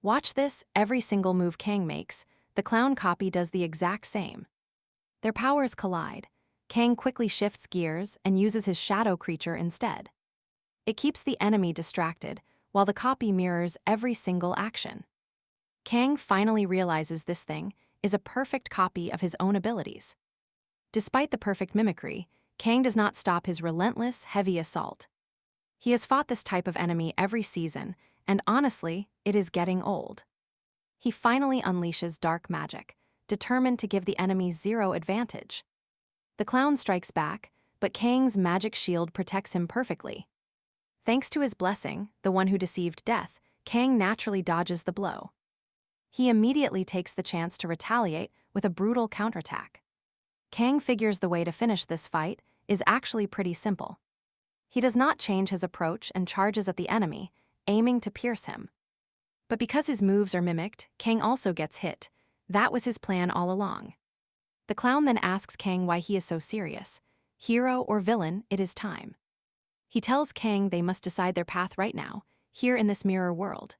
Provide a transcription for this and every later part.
Watch this, every single move Kang makes, the clown copy does the exact same. Their powers collide. Kang quickly shifts gears and uses his shadow creature instead. It keeps the enemy distracted, while the copy mirrors every single action. Kang finally realizes this thing is a perfect copy of his own abilities. Despite the perfect mimicry, Kang does not stop his relentless, heavy assault. He has fought this type of enemy every season, and honestly, it is getting old. He finally unleashes dark magic, determined to give the enemy zero advantage. The clown strikes back, but Kang's magic shield protects him perfectly. Thanks to his blessing, the one who deceived death, Kang naturally dodges the blow. He immediately takes the chance to retaliate with a brutal counterattack. Kang figures the way to finish this fight is actually pretty simple. He does not change his approach and charges at the enemy, aiming to pierce him. But because his moves are mimicked, Kang also gets hit. That was his plan all along. The clown then asks Kang why he is so serious. Hero or villain, it is time. He tells Kang they must decide their path right now, here in this mirror world.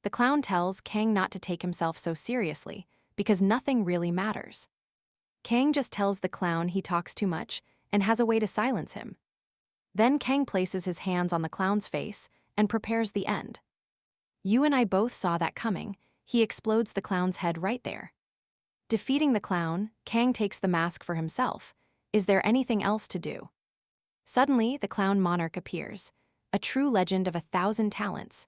The clown tells Kang not to take himself so seriously, because nothing really matters. Kang just tells the clown he talks too much and has a way to silence him. Then Kang places his hands on the clown's face and prepares the end. You and I both saw that coming. He explodes the clown's head right there. Defeating the clown, Kang takes the mask for himself. Is there anything else to do? Suddenly, the Clown Monarch appears, a true legend of 1,000 talents.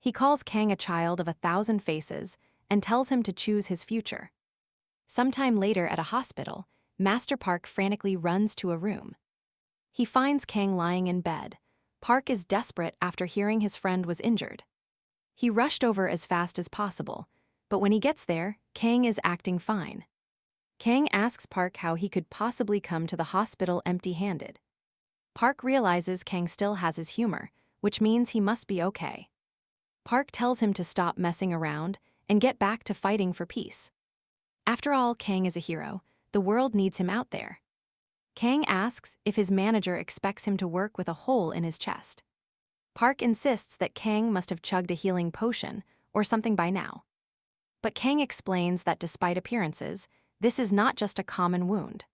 He calls Kang a child of 1,000 faces and tells him to choose his future. Sometime later at a hospital, Master Park frantically runs to a room. He finds Kang lying in bed. Park is desperate after hearing his friend was injured. He rushed over as fast as possible, but when he gets there, Kang is acting fine. Kang asks Park how he could possibly come to the hospital empty-handed. Park realizes Kang still has his humor, which means he must be okay. Park tells him to stop messing around and get back to fighting for peace. After all, Kang is a hero. The world needs him out there. Kang asks if his manager expects him to work with a hole in his chest. Park insists that Kang must have chugged a healing potion or something by now. But Kang explains that despite appearances, this is not just a common wound.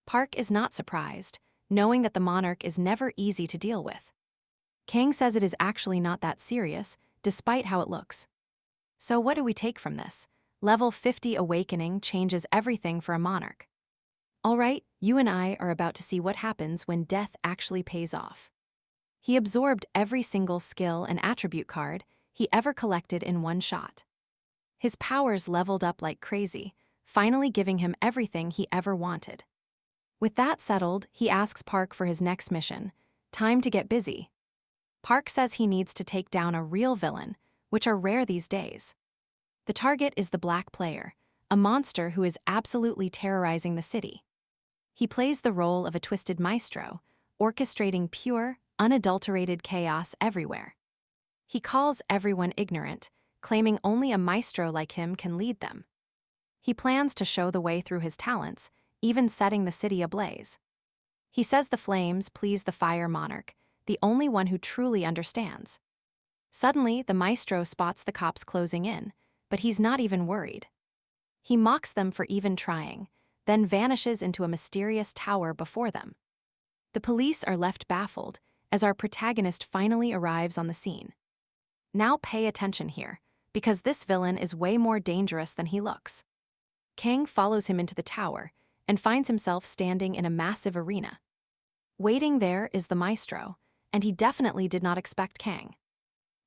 Park is not surprised, knowing that the monarch is never easy to deal with. Kang says it is actually not that serious, despite how it looks. So what do we take from this? Level 50 awakening changes everything for a monarch. Alright, you and I are about to see what happens when death actually pays off. He absorbed every single skill and attribute card he ever collected in one shot. His powers leveled up like crazy, finally giving him everything he ever wanted. With that settled, he asks Park for his next mission. Time to get busy. Park says he needs to take down a real villain, which are rare these days. The target is the Black Player, a monster who is absolutely terrorizing the city. He plays the role of a twisted maestro, orchestrating pure, unadulterated chaos everywhere. He calls everyone ignorant, claiming only a maestro like him can lead them. He plans to show the way through his talents, even setting the city ablaze. He says the flames please the Fire Monarch, the only one who truly understands. Suddenly, the maestro spots the cops closing in, but he's not even worried. He mocks them for even trying, then vanishes into a mysterious tower before them. The police are left baffled as our protagonist finally arrives on the scene. Now pay attention here, because this villain is way more dangerous than he looks. Kang follows him into the tower and finds himself standing in a massive arena. Waiting there is the maestro, and he definitely did not expect Kang.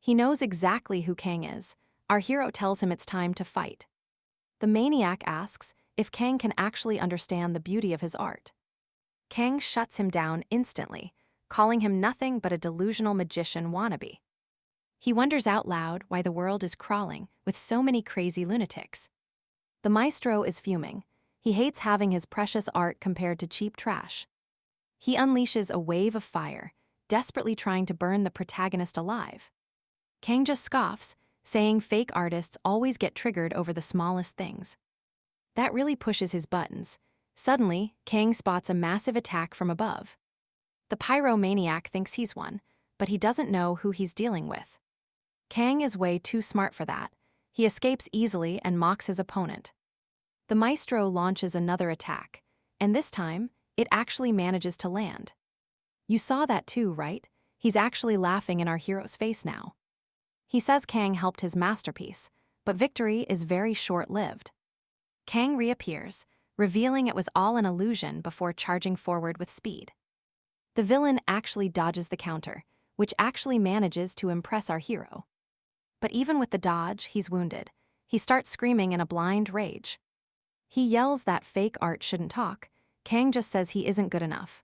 He knows exactly who Kang is. Our hero tells him it's time to fight. The maniac asks if Kang can actually understand the beauty of his art. Kang shuts him down instantly, calling him nothing but a delusional magician wannabe. He wonders out loud why the world is crawling with so many crazy lunatics. The maestro is fuming. He hates having his precious art compared to cheap trash. He unleashes a wave of fire, desperately trying to burn the protagonist alive. Kang just scoffs, saying fake artists always get triggered over the smallest things. That really pushes his buttons. Suddenly, Kang spots a massive attack from above. The pyromaniac thinks he's won, but he doesn't know who he's dealing with. Kang is way too smart for that. He escapes easily and mocks his opponent. The maestro launches another attack, and this time, it actually manages to land. You saw that too, right? He's actually laughing in our hero's face now. He says Kang helped his masterpiece, but victory is very short-lived. Kang reappears, revealing it was all an illusion before charging forward with speed. The villain actually dodges the counter, which actually manages to impress our hero. But even with the dodge, he's wounded. He starts screaming in a blind rage. He yells that fake art shouldn't talk. Kang just says he isn't good enough.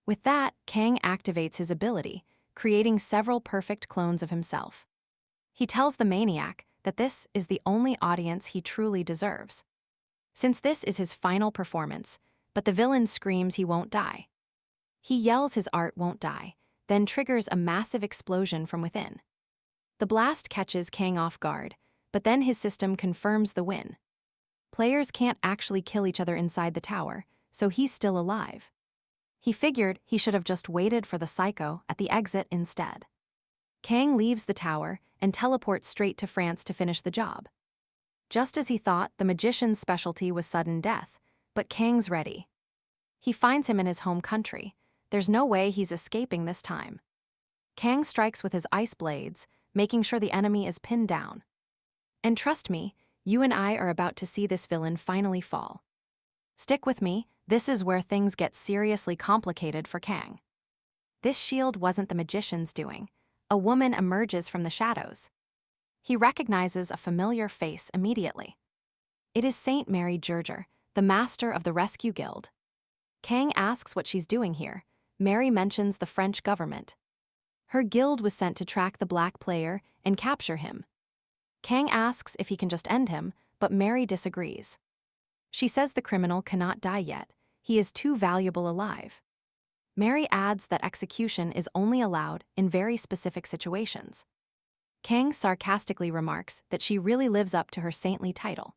With that, Kang activates his ability, creating several perfect clones of himself. He tells the maniac that this is the only audience he truly deserves. Since this is his final performance, but the villain screams he won't die. He yells his art won't die, then triggers a massive explosion from within. The blast catches Kang off guard, but then his system confirms the win. Players can't actually kill each other inside the tower, so he's still alive. He figured he should have just waited for the psycho at the exit instead. Kang leaves the tower and teleports straight to France to finish the job. Just as he thought, the magician's specialty was sudden death, but Kang's ready. He finds him in his home country. There's no way he's escaping this time. Kang strikes with his ice blades, making sure the enemy is pinned down. And trust me, you and I are about to see this villain finally fall. Stick with me, this is where things get seriously complicated for Kang. This shield wasn't the magician's doing. A woman emerges from the shadows. He recognizes a familiar face immediately. It is Saint Mary Gerger, the master of the Rescue Guild. Kang asks what she's doing here. Mary mentions the French government. Her guild was sent to track the black player and capture him. Kang asks if he can just end him, but Mary disagrees. She says the criminal cannot die yet. He is too valuable alive. Mary adds that execution is only allowed in very specific situations. Kang sarcastically remarks that she really lives up to her saintly title.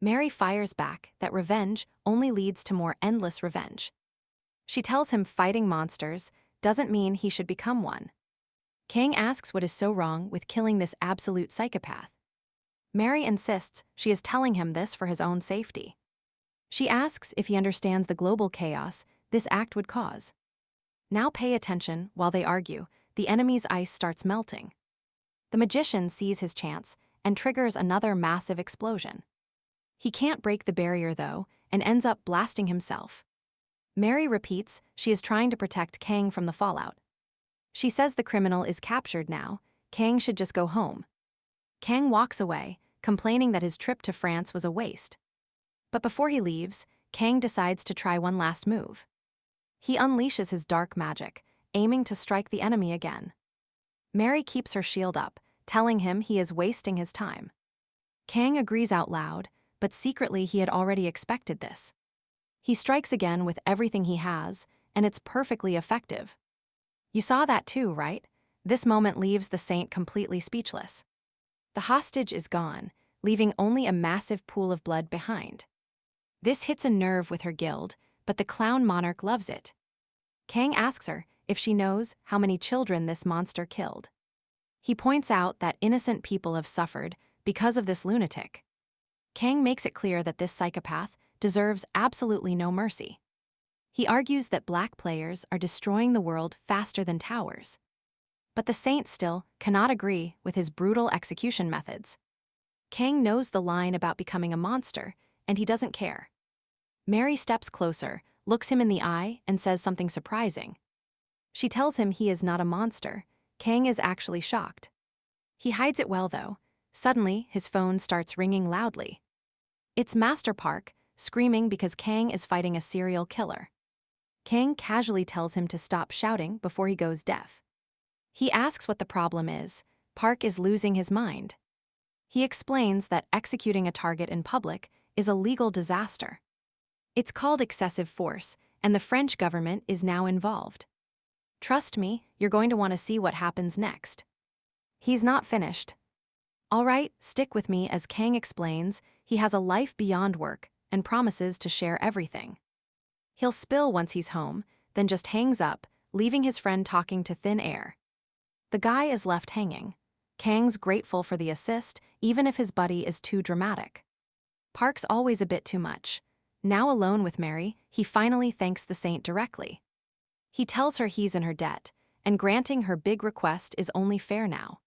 Mary fires back that revenge only leads to more endless revenge. She tells him fighting monsters doesn't mean he should become one. Kang asks what is so wrong with killing this absolute psychopath. Mary insists she is telling him this for his own safety. She asks if he understands the global chaos this act would cause. Now pay attention while they argue. The enemy's ice starts melting. The magician sees his chance and triggers another massive explosion. He can't break the barrier though and ends up blasting himself. Mary repeats she is trying to protect Kang from the fallout. She says the criminal is captured now. Kang should just go home. Kang walks away, complaining that his trip to France was a waste. But before he leaves, Kang decides to try one last move. He unleashes his dark magic, aiming to strike the enemy again. Mary keeps her shield up, telling him he is wasting his time. Kang agrees out loud, but secretly he had already expected this. He strikes again with everything he has, and it's perfectly effective. You saw that too, right? This moment leaves the saint completely speechless. The hostage is gone, leaving only a massive pool of blood behind. This hits a nerve with her guild, but the Clown Monarch loves it. Kang asks her if she knows how many children this monster killed. He points out that innocent people have suffered because of this lunatic. Kang makes it clear that this psychopath deserves absolutely no mercy. He argues that black players are destroying the world faster than towers. But the saint still cannot agree with his brutal execution methods. Kang knows the line about becoming a monster, and he doesn't care. Mary steps closer, looks him in the eye, and says something surprising. She tells him he is not a monster. Kang is actually shocked. He hides it well, though. Suddenly, his phone starts ringing loudly. It's Master Park, screaming because Kang is fighting a serial killer. Kang casually tells him to stop shouting before he goes deaf. He asks what the problem is. Park is losing his mind. He explains that executing a target in public is a legal disaster. It's called excessive force, and the French government is now involved. Trust me, you're going to want to see what happens next. He's not finished. All right, stick with me as Kang explains he has a life beyond work and promises to share everything. He'll spill once he's home, then just hangs up, leaving his friend talking to thin air. The guy is left hanging. Kang's grateful for the assist, even if his buddy is too dramatic. Park's always a bit too much. Now alone with Mary, he finally thanks the saint directly. He tells her he's in her debt, and granting her big request is only fair now.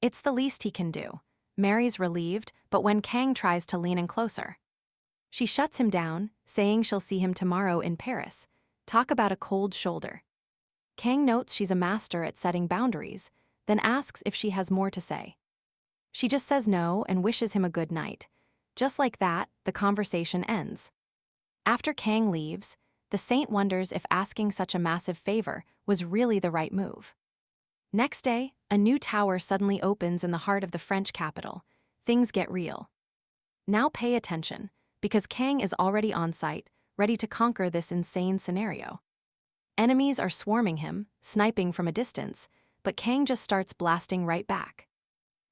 It's the least he can do. Mary's relieved, but when Kang tries to lean in closer, she shuts him down, saying she'll see him tomorrow in Paris. Talk about a cold shoulder. Kang notes she's a master at setting boundaries, then asks if she has more to say. She just says no and wishes him a good night. Just like that, the conversation ends. After Kang leaves, the saint wonders if asking such a massive favor was really the right move. Next day, a new tower suddenly opens in the heart of the French capital. Things get real. Now pay attention, because Kang is already on site, ready to conquer this insane scenario. Enemies are swarming him, sniping from a distance, but Kang just starts blasting right back.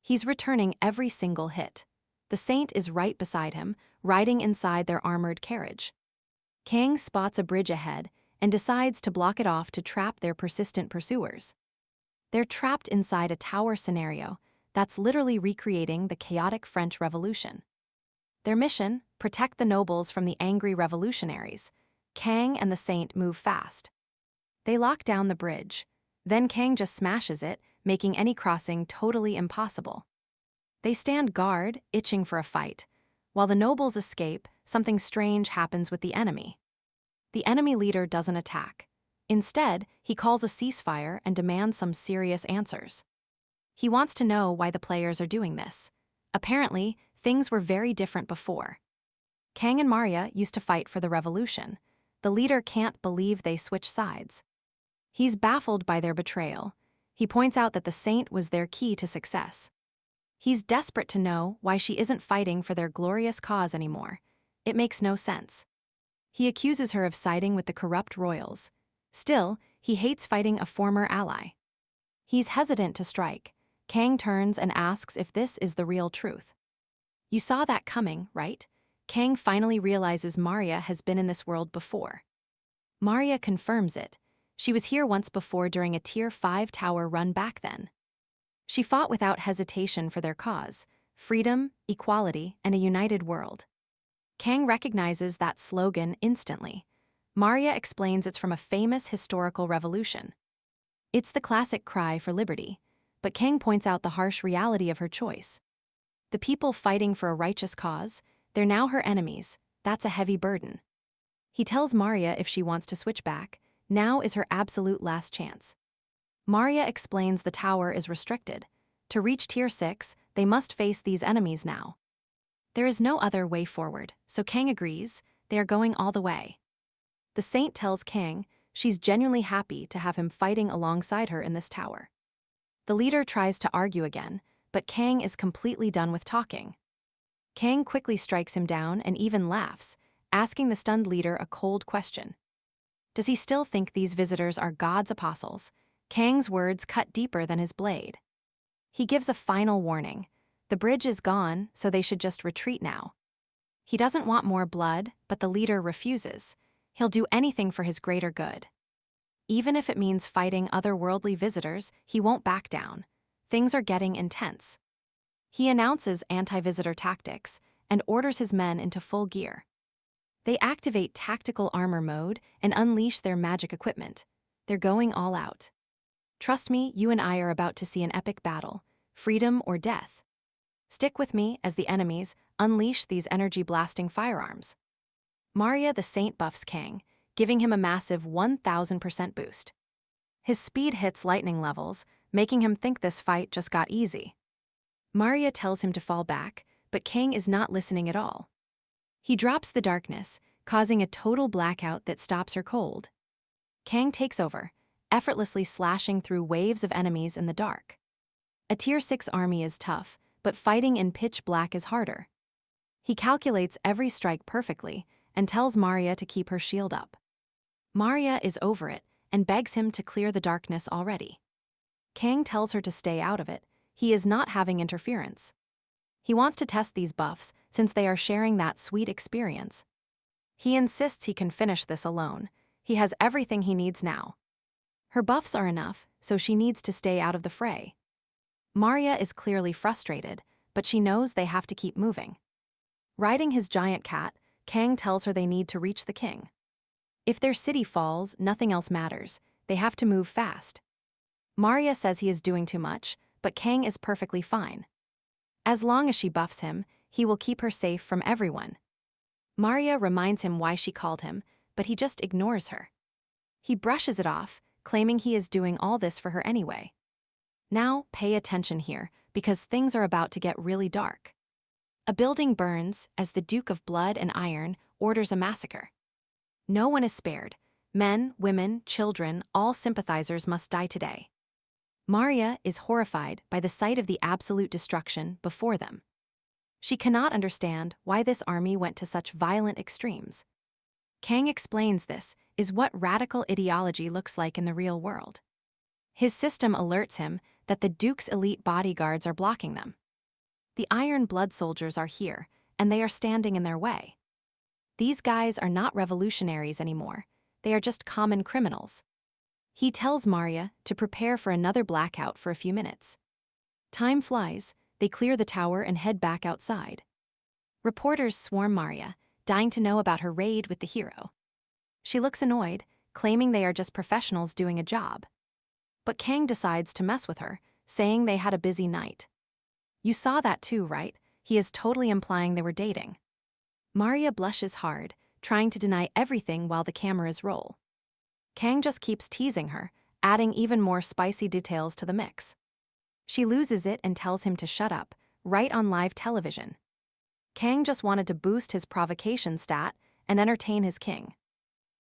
He's returning every single hit. The saint is right beside him, riding inside their armored carriage. Kang spots a bridge ahead and decides to block it off to trap their persistent pursuers. They're trapped inside a tower scenario that's literally recreating the chaotic French Revolution. Their mission: protect the nobles from the angry revolutionaries. Kang and the saint move fast. They lock down the bridge. Then Kang just smashes it, making any crossing totally impossible. They stand guard, itching for a fight. While the nobles escape, something strange happens with the enemy. The enemy leader doesn't attack. Instead, he calls a ceasefire and demands some serious answers. He wants to know why the players are doing this. Apparently, things were very different before. Kang and Maria used to fight for the revolution. The leader can't believe they switched sides. He's baffled by their betrayal. He points out that the saint was their key to success. He's desperate to know why she isn't fighting for their glorious cause anymore. It makes no sense. He accuses her of siding with the corrupt royals. Still, he hates fighting a former ally. He's hesitant to strike. Kang turns and asks if this is the real truth. You saw that coming, right? Kang finally realizes Maria has been in this world before. Maria confirms it. She was here once before during a Tier 5 tower run back then. She fought without hesitation for their cause: freedom, equality, and a united world. Kang recognizes that slogan instantly. Maria explains it's from a famous historical revolution. It's the classic cry for liberty, but Kang points out the harsh reality of her choice. The people fighting for a righteous cause, they're now her enemies. That's a heavy burden. He tells Maria if she wants to switch back, now is her absolute last chance. Maria explains the tower is restricted. To reach Tier 6, they must face these enemies now. There is no other way forward, so Kang agrees. They are going all the way. The saint tells Kang she's genuinely happy to have him fighting alongside her in this tower. The leader tries to argue again, but Kang is completely done with talking. Kang quickly strikes him down and even laughs, asking the stunned leader a cold question. Does he still think these visitors are God's apostles? Kang's words cut deeper than his blade. He gives a final warning. The bridge is gone, so they should just retreat now. He doesn't want more blood, but the leader refuses. He'll do anything for his greater good. Even if it means fighting otherworldly visitors, he won't back down. Things are getting intense. He announces anti-visitor tactics and orders his men into full gear. They activate tactical armor mode and unleash their magic equipment. They're going all out. Trust me, you and I are about to see an epic battle, freedom or death. Stick with me as the enemies unleash these energy-blasting firearms. Maria the Saint buffs Kang, giving him a massive 1000% boost. His speed hits lightning levels, making him think this fight just got easy. Maria tells him to fall back, but Kang is not listening at all. He drops the darkness, causing a total blackout that stops her cold. Kang takes over, effortlessly slashing through waves of enemies in the dark. A Tier 6 army is tough, but fighting in pitch black is harder. He calculates every strike perfectly and tells Maria to keep her shield up. Maria is over it and begs him to clear the darkness already. Kang tells her to stay out of it. He is not having interference. He wants to test these buffs since they are sharing that sweet experience. He insists he can finish this alone. He has everything he needs now. Her buffs are enough, so she needs to stay out of the fray. Maria is clearly frustrated, but she knows they have to keep moving. Riding his giant cat, Kang tells her they need to reach the king. If their city falls, nothing else matters. They have to move fast. Maria says he is doing too much, but Kang is perfectly fine. As long as she buffs him, he will keep her safe from everyone. Maria reminds him why she called him, but he just ignores her. He brushes it off, claiming he is doing all this for her anyway. Now, pay attention here, because things are about to get really dark. A building burns as the Duke of Blood and Iron orders a massacre. No one is spared. Men, women, children, all sympathizers must die today. Maria is horrified by the sight of the absolute destruction before them. She cannot understand why this army went to such violent extremes. Kang explains this is what radical ideology looks like in the real world. His system alerts him that the Duke's elite bodyguards are blocking them. The Iron Blood soldiers are here, and they are standing in their way. These guys are not revolutionaries anymore. They are just common criminals. He tells Maria to prepare for another blackout for a few minutes. Time flies, they clear the tower and head back outside. Reporters swarm Maria, dying to know about her raid with the hero. She looks annoyed, claiming they are just professionals doing a job. But Kang decides to mess with her, saying they had a busy night. You saw that too, right? He is totally implying they were dating. Maria blushes hard, trying to deny everything while the cameras roll. Kang just keeps teasing her, adding even more spicy details to the mix. She loses it and tells him to shut up, right on live television. Kang just wanted to boost his provocation stat and entertain his king.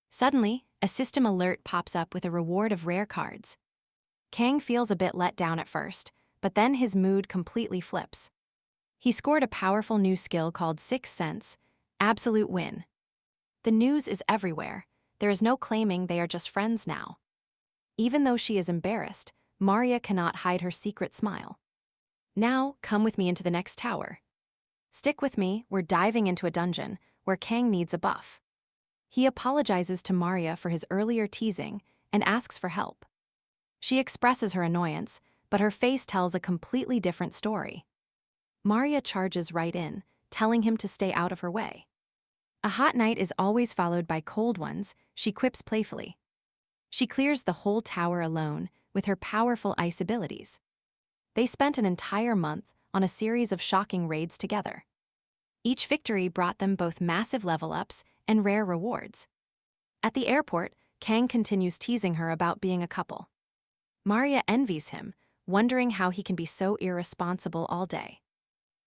Suddenly, a system alert pops up with a reward of rare cards. Kang feels a bit let down at first, but then his mood completely flips. He scored a powerful new skill called Sixth Sense, Absolute Win. The news is everywhere. There is no claiming they are just friends now. Even though she is embarrassed, Maria cannot hide her secret smile. Now, come with me into the next tower. Stick with me, we're diving into a dungeon where Kang needs a buff. He apologizes to Maria for his earlier teasing and asks for help. She expresses her annoyance, but her face tells a completely different story. Maria charges right in, telling him to stay out of her way. A hot night is always followed by cold ones, she quips playfully. She clears the whole tower alone with her powerful ice abilities. They spent an entire month on a series of shocking raids together. Each victory brought them both massive level-ups and rare rewards. At the airport, Kang continues teasing her about being a couple. Maria envies him, wondering how he can be so irresponsible all day.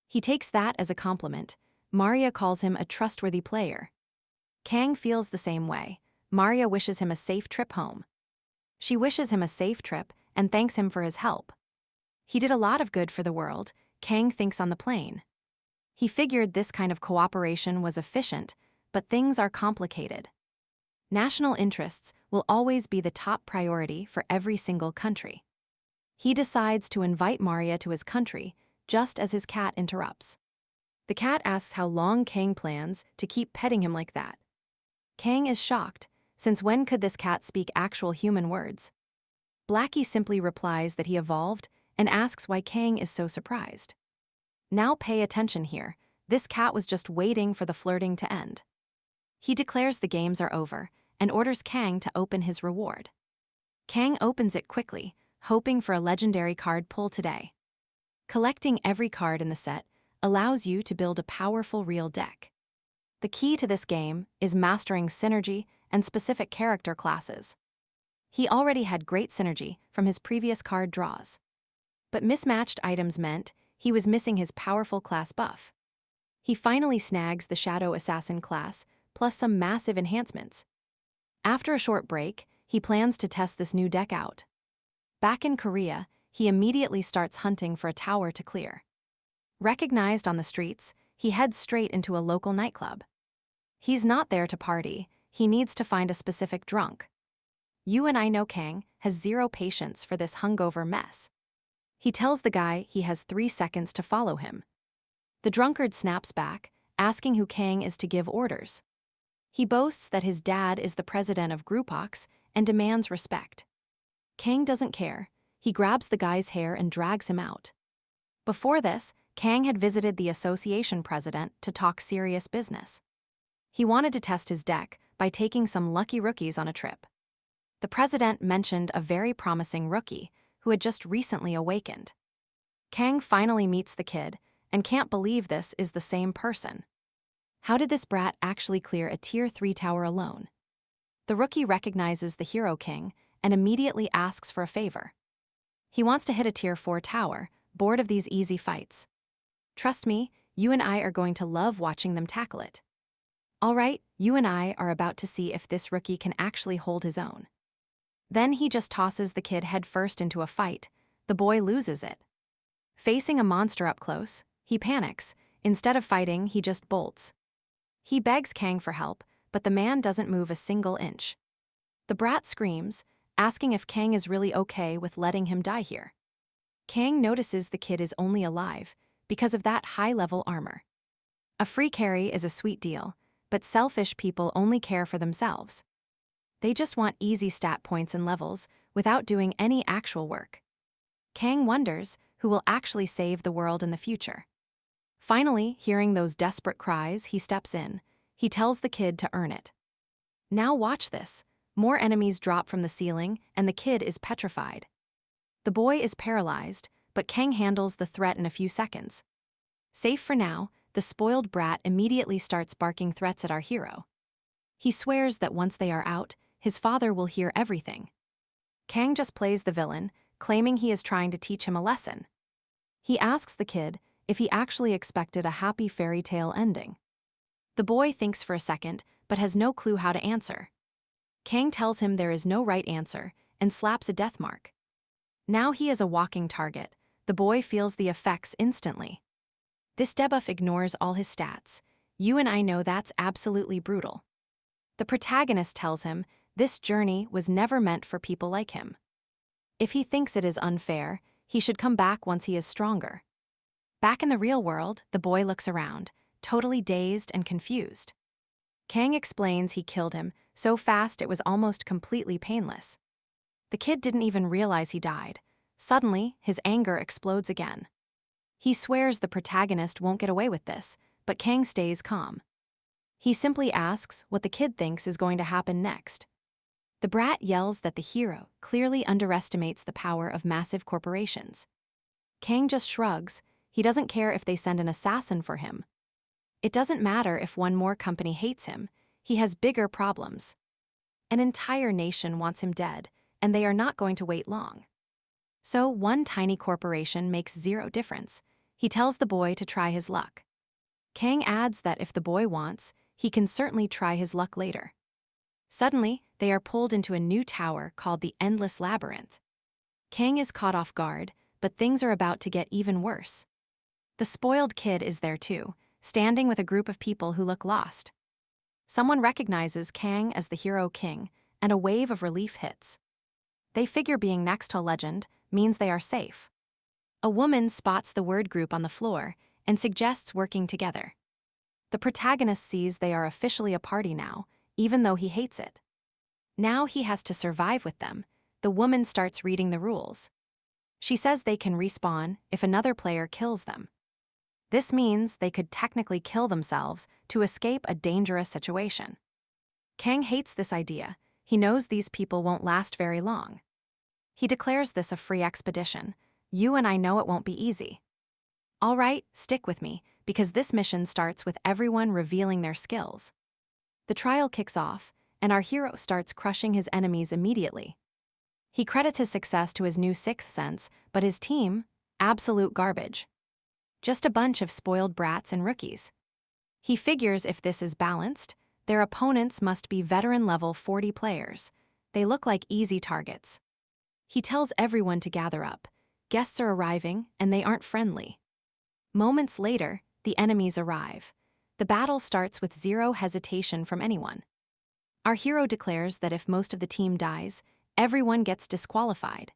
He takes that as a compliment. Maria calls him a trustworthy player. Kang feels the same way. Maria wishes him a safe trip home. She wishes him a safe trip and thanks him for his help. He did a lot of good for the world, Kang thinks on the plane. He figured this kind of cooperation was efficient, but things are complicated. National interests will always be the top priority for every single country. He decides to invite Maria to his country, just as his cat interrupts. The cat asks how long Kang plans to keep petting him like that. Kang is shocked, since when could this cat speak actual human words? Blackie simply replies that he evolved and asks why Kang is so surprised. Now pay attention here, this cat was just waiting for the flirting to end. He declares the games are over and orders Kang to open his reward. Kang opens it quickly, hoping for a legendary card pull today. Collecting every card in the set allows you to build a powerful real deck. The key to this game is mastering synergy and specific character classes. He already had great synergy from his previous card draws. But mismatched items meant he was missing his powerful class buff. He finally snags the Shadow Assassin class, plus some massive enhancements. After a short break, he plans to test this new deck out. Back in Korea, he immediately starts hunting for a tower to clear. Recognized on the streets, he heads straight into a local nightclub. He's not there to party, he needs to find a specific drunk. You and I know Kang has zero patience for this hungover mess. He tells the guy he has 3 seconds to follow him. The drunkard snaps back, asking who Kang is to give orders. He boasts that his dad is the president of Grupox and demands respect. Kang doesn't care. He grabs the guy's hair and drags him out. Before this, Kang had visited the association president to talk serious business. He wanted to test his deck by taking some lucky rookies on a trip. The president mentioned a very promising rookie who had just recently awakened. Kang finally meets the kid and can't believe this is the same person. How did this brat actually clear a Tier 3 tower alone? The rookie recognizes the Hero King and immediately asks for a favor. He wants to hit a Tier 4 tower, bored of these easy fights. Trust me, you and I are going to love watching them tackle it. All right, you and I are about to see if this rookie can actually hold his own. Then he just tosses the kid headfirst into a fight. The boy loses it. Facing a monster up close, he panics. Instead of fighting, he just bolts. He begs Kang for help, but the man doesn't move a single inch. The brat screams, asking if Kang is really okay with letting him die here. Kang notices the kid is only alive because of that high-level armor. A free carry is a sweet deal, but selfish people only care for themselves. They just want easy stat points and levels without doing any actual work. Kang wonders who will actually save the world in the future. Finally, hearing those desperate cries, he steps in. He tells the kid to earn it. Now watch this. More enemies drop from the ceiling, and the kid is petrified. The boy is paralyzed, but Kang handles the threat in a few seconds. Safe for now, the spoiled brat immediately starts barking threats at our hero. He swears that once they are out, his father will hear everything. Kang just plays the villain, claiming he is trying to teach him a lesson. He asks the kid if he actually expected a happy fairy tale ending. The boy thinks for a second, but has no clue how to answer. Kang tells him there is no right answer and slaps a death mark. Now he is a walking target. The boy feels the effects instantly. This debuff ignores all his stats. You and I know that's absolutely brutal. The protagonist tells him this journey was never meant for people like him. If he thinks it is unfair, he should come back once he is stronger. Back in the real world, the boy looks around, totally dazed and confused. Kang explains he killed him so fast it was almost completely painless. The kid didn't even realize he died. Suddenly, his anger explodes again. He swears the protagonist won't get away with this, but Kang stays calm. He simply asks what the kid thinks is going to happen next. The brat yells that the hero clearly underestimates the power of massive corporations. Kang just shrugs. He doesn't care if they send an assassin for him. It doesn't matter if one more company hates him. He has bigger problems. An entire nation wants him dead, and they are not going to wait long. So one tiny corporation makes zero difference. He tells the boy to try his luck. Kang adds that if the boy wants, he can certainly try his luck later. Suddenly, they are pulled into a new tower called the Endless Labyrinth. Kang is caught off guard, but things are about to get even worse. The spoiled kid is there too, standing with a group of people who look lost. Someone recognizes Kang as the Hero King, and a wave of relief hits. They figure being next to a legend means they are safe. A woman spots the word group on the floor and suggests working together. The protagonist sees they are officially a party now, even though he hates it. Now he has to survive with them. The woman starts reading the rules. She says they can respawn if another player kills them. This means they could technically kill themselves to escape a dangerous situation. Kang hates this idea. He knows these people won't last very long. He declares this a free expedition. You and I know it won't be easy. All right, stick with me, because this mission starts with everyone revealing their skills. The trial kicks off, and our hero starts crushing his enemies immediately. He credits his success to his new sixth sense, but his team, absolute garbage. Just a bunch of spoiled brats and rookies. He figures if this is balanced, their opponents must be veteran level 40 players. They look like easy targets. He tells everyone to gather up. Guests are arriving, and they aren't friendly. Moments later, the enemies arrive. The battle starts with zero hesitation from anyone. Our hero declares that if most of the team dies, everyone gets disqualified.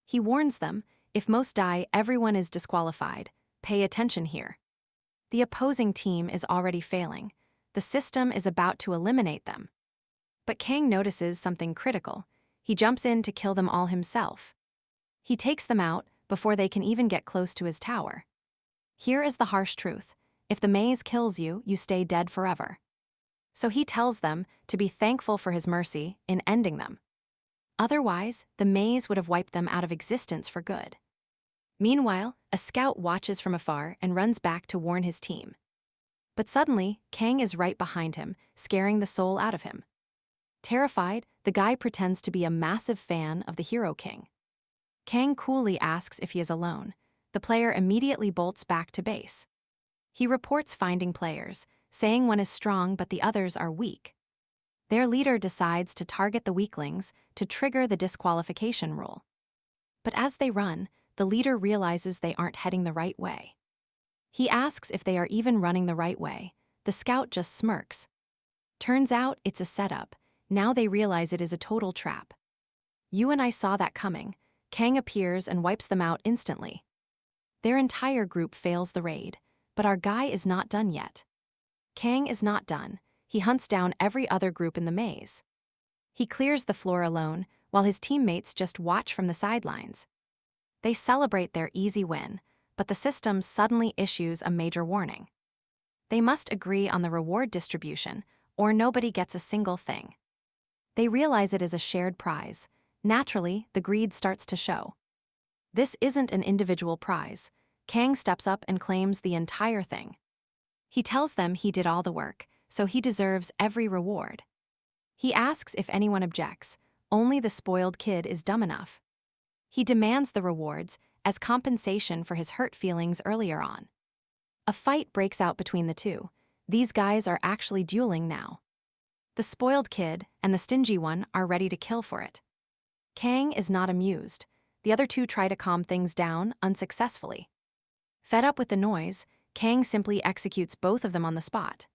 He warns them, if most die, everyone is disqualified. Pay attention here. The opposing team is already failing. The system is about to eliminate them. But Kang notices something critical. He jumps in to kill them all himself. He takes them out, before they can even get close to his tower. Here is the harsh truth. If the maze kills you, you stay dead forever. So he tells them to be thankful for his mercy in ending them. Otherwise, the maze would have wiped them out of existence for good. Meanwhile, a scout watches from afar and runs back to warn his team. But suddenly, Kang is right behind him, scaring the soul out of him. Terrified, the guy pretends to be a massive fan of the hero king. Kang coolly asks if he is alone. The player immediately bolts back to base. He reports finding players, saying one is strong but the others are weak. Their leader decides to target the weaklings to trigger the disqualification rule. But as they run, the leader realizes they aren't heading the right way. He asks if they are even running the right way. The scout just smirks. Turns out it's a setup. Now they realize it is a total trap. You and I saw that coming. Kang appears and wipes them out instantly. Their entire group fails the raid, but our guy is not done yet. Kang is not done. He hunts down every other group in the maze. He clears the floor alone, while his teammates just watch from the sidelines. They celebrate their easy win, but the system suddenly issues a major warning. They must agree on the reward distribution, or nobody gets a single thing. They realize it is a shared prize. Naturally, the greed starts to show. This isn't an individual prize. Kang steps up and claims the entire thing. He tells them he did all the work, so he deserves every reward. He asks if anyone objects. Only the spoiled kid is dumb enough. He demands the rewards as compensation for his hurt feelings earlier on. A fight breaks out between the two. These guys are actually dueling now. The spoiled kid and the stingy one are ready to kill for it. Kang is not amused. The other two try to calm things down unsuccessfully. Fed up with the noise, Kang simply executes both of them on the spot.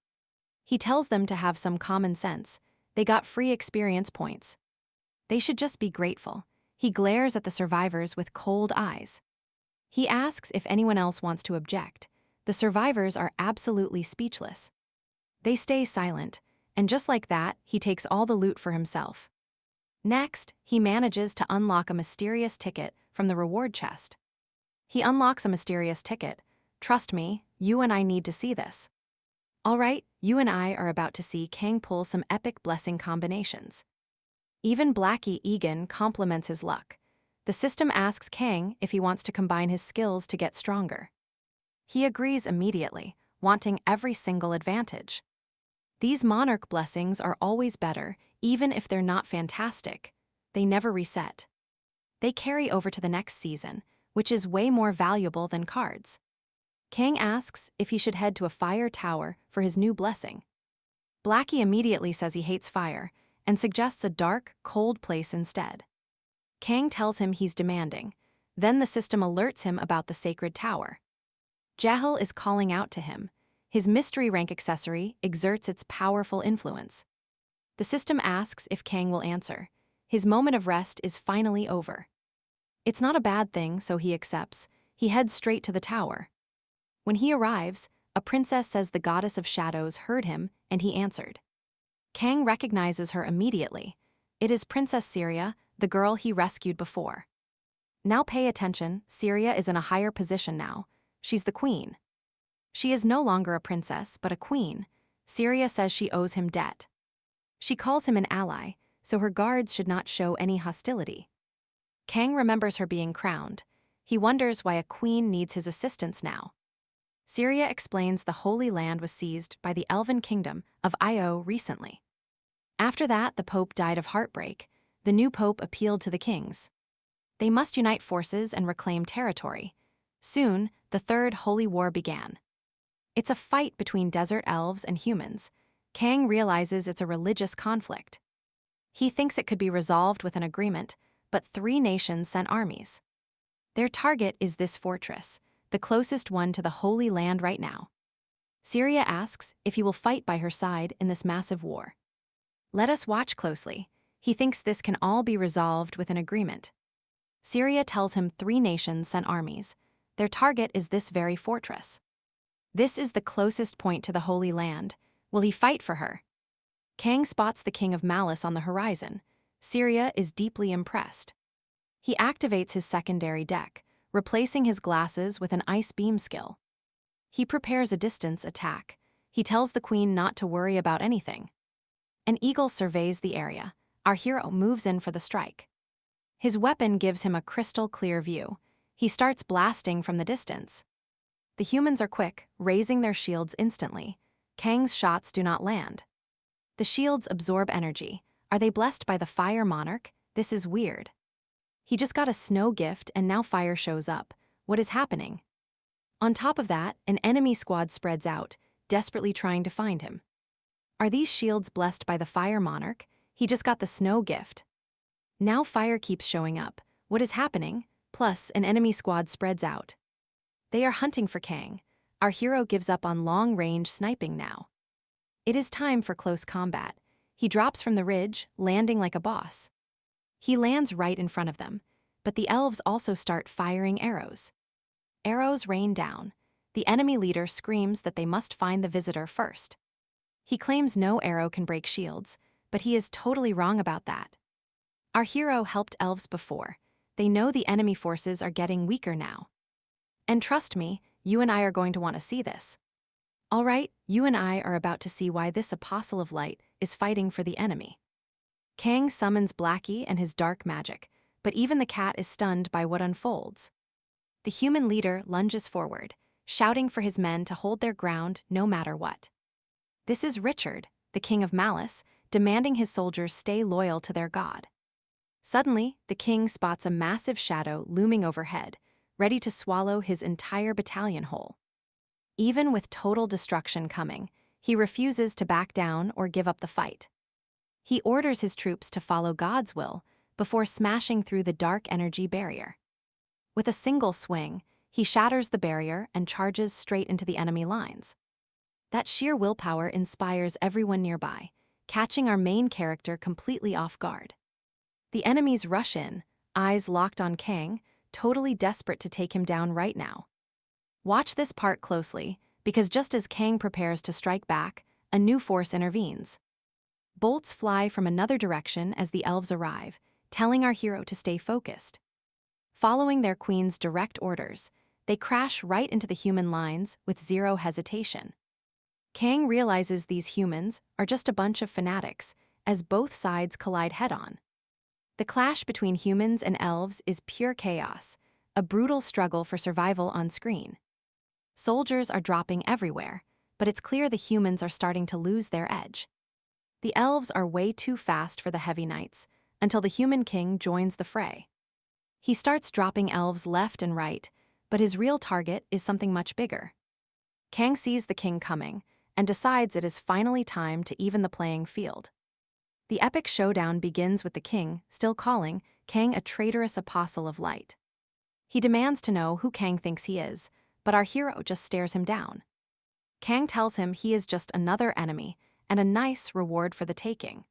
He tells them to have some common sense. They got free experience points. They should just be grateful. He glares at the survivors with cold eyes. He asks if anyone else wants to object. The survivors are absolutely speechless. They stay silent, and just like that, he takes all the loot for himself. Next, he manages to unlock a mysterious ticket from the reward chest. He unlocks a mysterious ticket. Trust me, you and I need to see this. All right, you and I are about to see Kang pull some epic blessing combinations. Even Blackie Egan compliments his luck. The system asks Kang if he wants to combine his skills to get stronger. He agrees immediately, wanting every single advantage. These Monarch blessings are always better, even if they're not fantastic. They never reset. They carry over to the next season, which is way more valuable than cards. Kang asks if he should head to a fire tower for his new blessing. Blackie immediately says he hates fire and suggests a dark, cold place instead. Kang tells him he's demanding. Then the system alerts him about the sacred tower. Jahil is calling out to him. His mystery rank accessory exerts its powerful influence. The system asks if Kang will answer. His moment of rest is finally over. It's not a bad thing, so he accepts. He heads straight to the tower. When he arrives, a princess says the goddess of shadows heard him, and he answered. Kang recognizes her immediately. It is Princess Syria, the girl he rescued before. Now pay attention, Syria is in a higher position now. She's the queen. She is no longer a princess, but a queen. Syria says she owes him debt. She calls him an ally, so her guards should not show any hostility. Kang remembers her being crowned. He wonders why a queen needs his assistance now. Syria explains the Holy Land was seized by the Elven Kingdom of Io recently. After that, the Pope died of heartbreak. The new Pope appealed to the kings. They must unite forces and reclaim territory. Soon, the Third Holy War began. It's a fight between desert elves and humans. Kang realizes it's a religious conflict. He thinks it could be resolved with an agreement, but 3 nations sent armies. Their target is this fortress, the closest one to the Holy Land right now. Syria asks if he will fight by her side in this massive war. Let us watch closely. He thinks this can all be resolved with an agreement. Syria tells him 3 nations sent armies. Their target is this very fortress. This is the closest point to the Holy Land. Will he fight for her? Kang spots the King of Malice on the horizon. Syria is deeply impressed. He activates his secondary deck, replacing his glasses with an ice beam skill. He prepares a distance attack. He tells the queen not to worry about anything. An eagle surveys the area. Our hero moves in for the strike. His weapon gives him a crystal-clear view. He starts blasting from the distance. The humans are quick, raising their shields instantly. Kang's shots do not land. The shields absorb energy. Are they blessed by the Fire Monarch? This is weird. He just got a snow gift and now fire shows up. What is happening? On top of that, an enemy squad spreads out, desperately trying to find him. Are these shields blessed by the Fire Monarch? He just got the snow gift. Now fire keeps showing up. What is happening? Plus, an enemy squad spreads out. They are hunting for Kang. Our hero gives up on long-range sniping now. It is time for close combat. He drops from the ridge, landing like a boss. He lands right in front of them, but the elves also start firing arrows. Arrows rain down. The enemy leader screams that they must find the visitor first. He claims no arrow can break shields, but he is totally wrong about that. Our hero helped elves before. They know the enemy forces are getting weaker now. And trust me, you and I are going to want to see this. All right, you and I are about to see why this apostle of light is fighting for the enemy. Kang summons Blackie and his dark magic, but even the cat is stunned by what unfolds. The human leader lunges forward, shouting for his men to hold their ground no matter what. This is Richard, the king of malice, demanding his soldiers stay loyal to their god. Suddenly, the king spots a massive shadow looming overhead, ready to swallow his entire battalion whole. Even with total destruction coming, he refuses to back down or give up the fight. He orders his troops to follow God's will before smashing through the dark energy barrier. With a single swing, he shatters the barrier and charges straight into the enemy lines. That sheer willpower inspires everyone nearby, catching our main character completely off guard. The enemies rush in, eyes locked on Kang, totally desperate to take him down right now. Watch this part closely, because just as Kang prepares to strike back, a new force intervenes. Bolts fly from another direction as the elves arrive, telling our hero to stay focused. Following their queen's direct orders, they crash right into the human lines with zero hesitation. Kang realizes these humans are just a bunch of fanatics, as both sides collide head-on. The clash between humans and elves is pure chaos, a brutal struggle for survival on screen. Soldiers are dropping everywhere, but it's clear the humans are starting to lose their edge. The elves are way too fast for the heavy knights, until the human king joins the fray. He starts dropping elves left and right, but his real target is something much bigger. Kang sees the king coming, and decides it is finally time to even the playing field. The epic showdown begins with the king still calling Kang a traitorous apostle of light. He demands to know who Kang thinks he is, but our hero just stares him down. Kang tells him he is just another enemy, and a nice reward for the taking.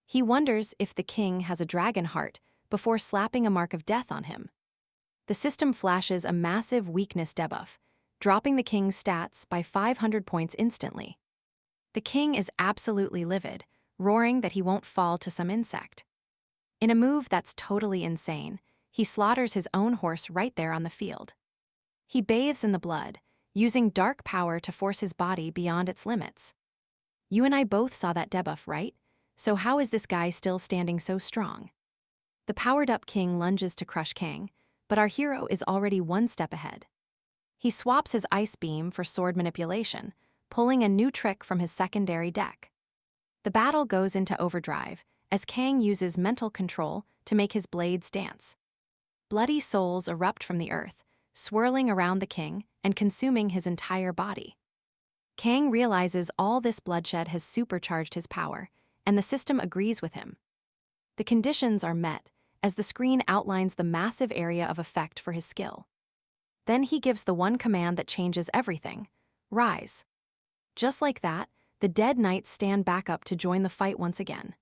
He wonders if the king has a dragon heart before slapping a mark of death on him. The system flashes a massive weakness debuff, dropping the king's stats by 500 points instantly. The king is absolutely livid, roaring that he won't fall to some insect. In a move that's totally insane, he slaughters his own horse right there on the field. He bathes in the blood, using dark power to force his body beyond its limits. You and I both saw that debuff, right? So how is this guy still standing so strong? The powered-up king lunges to crush Kang, but our hero is already one step ahead. He swaps his ice beam for sword manipulation, pulling a new trick from his secondary deck. The battle goes into overdrive, as Kang uses mental control to make his blades dance. Bloody souls erupt from the earth, swirling around the king and consuming his entire body. Kang realizes all this bloodshed has supercharged his power, and the system agrees with him. The conditions are met, as the screen outlines the massive area of effect for his skill. Then he gives the one command that changes everything: rise. Just like that, the dead knights stand back up to join the fight once again.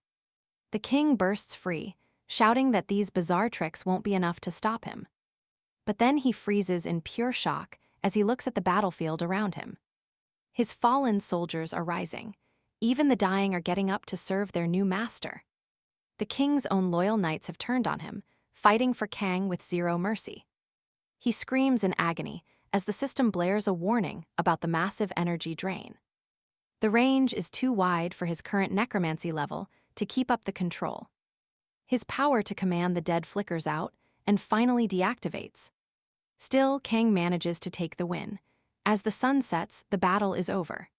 The king bursts free, shouting that these bizarre tricks won't be enough to stop him. But then he freezes in pure shock as he looks at the battlefield around him. His fallen soldiers are rising. Even the dying are getting up to serve their new master. The king's own loyal knights have turned on him, fighting for Kang with zero mercy. He screams in agony as the system blares a warning about the massive energy drain. The range is too wide for his current necromancy level to keep up the control. His power to command the dead flickers out and finally deactivates. Still, Kang manages to take the win. As the sun sets, the battle is over.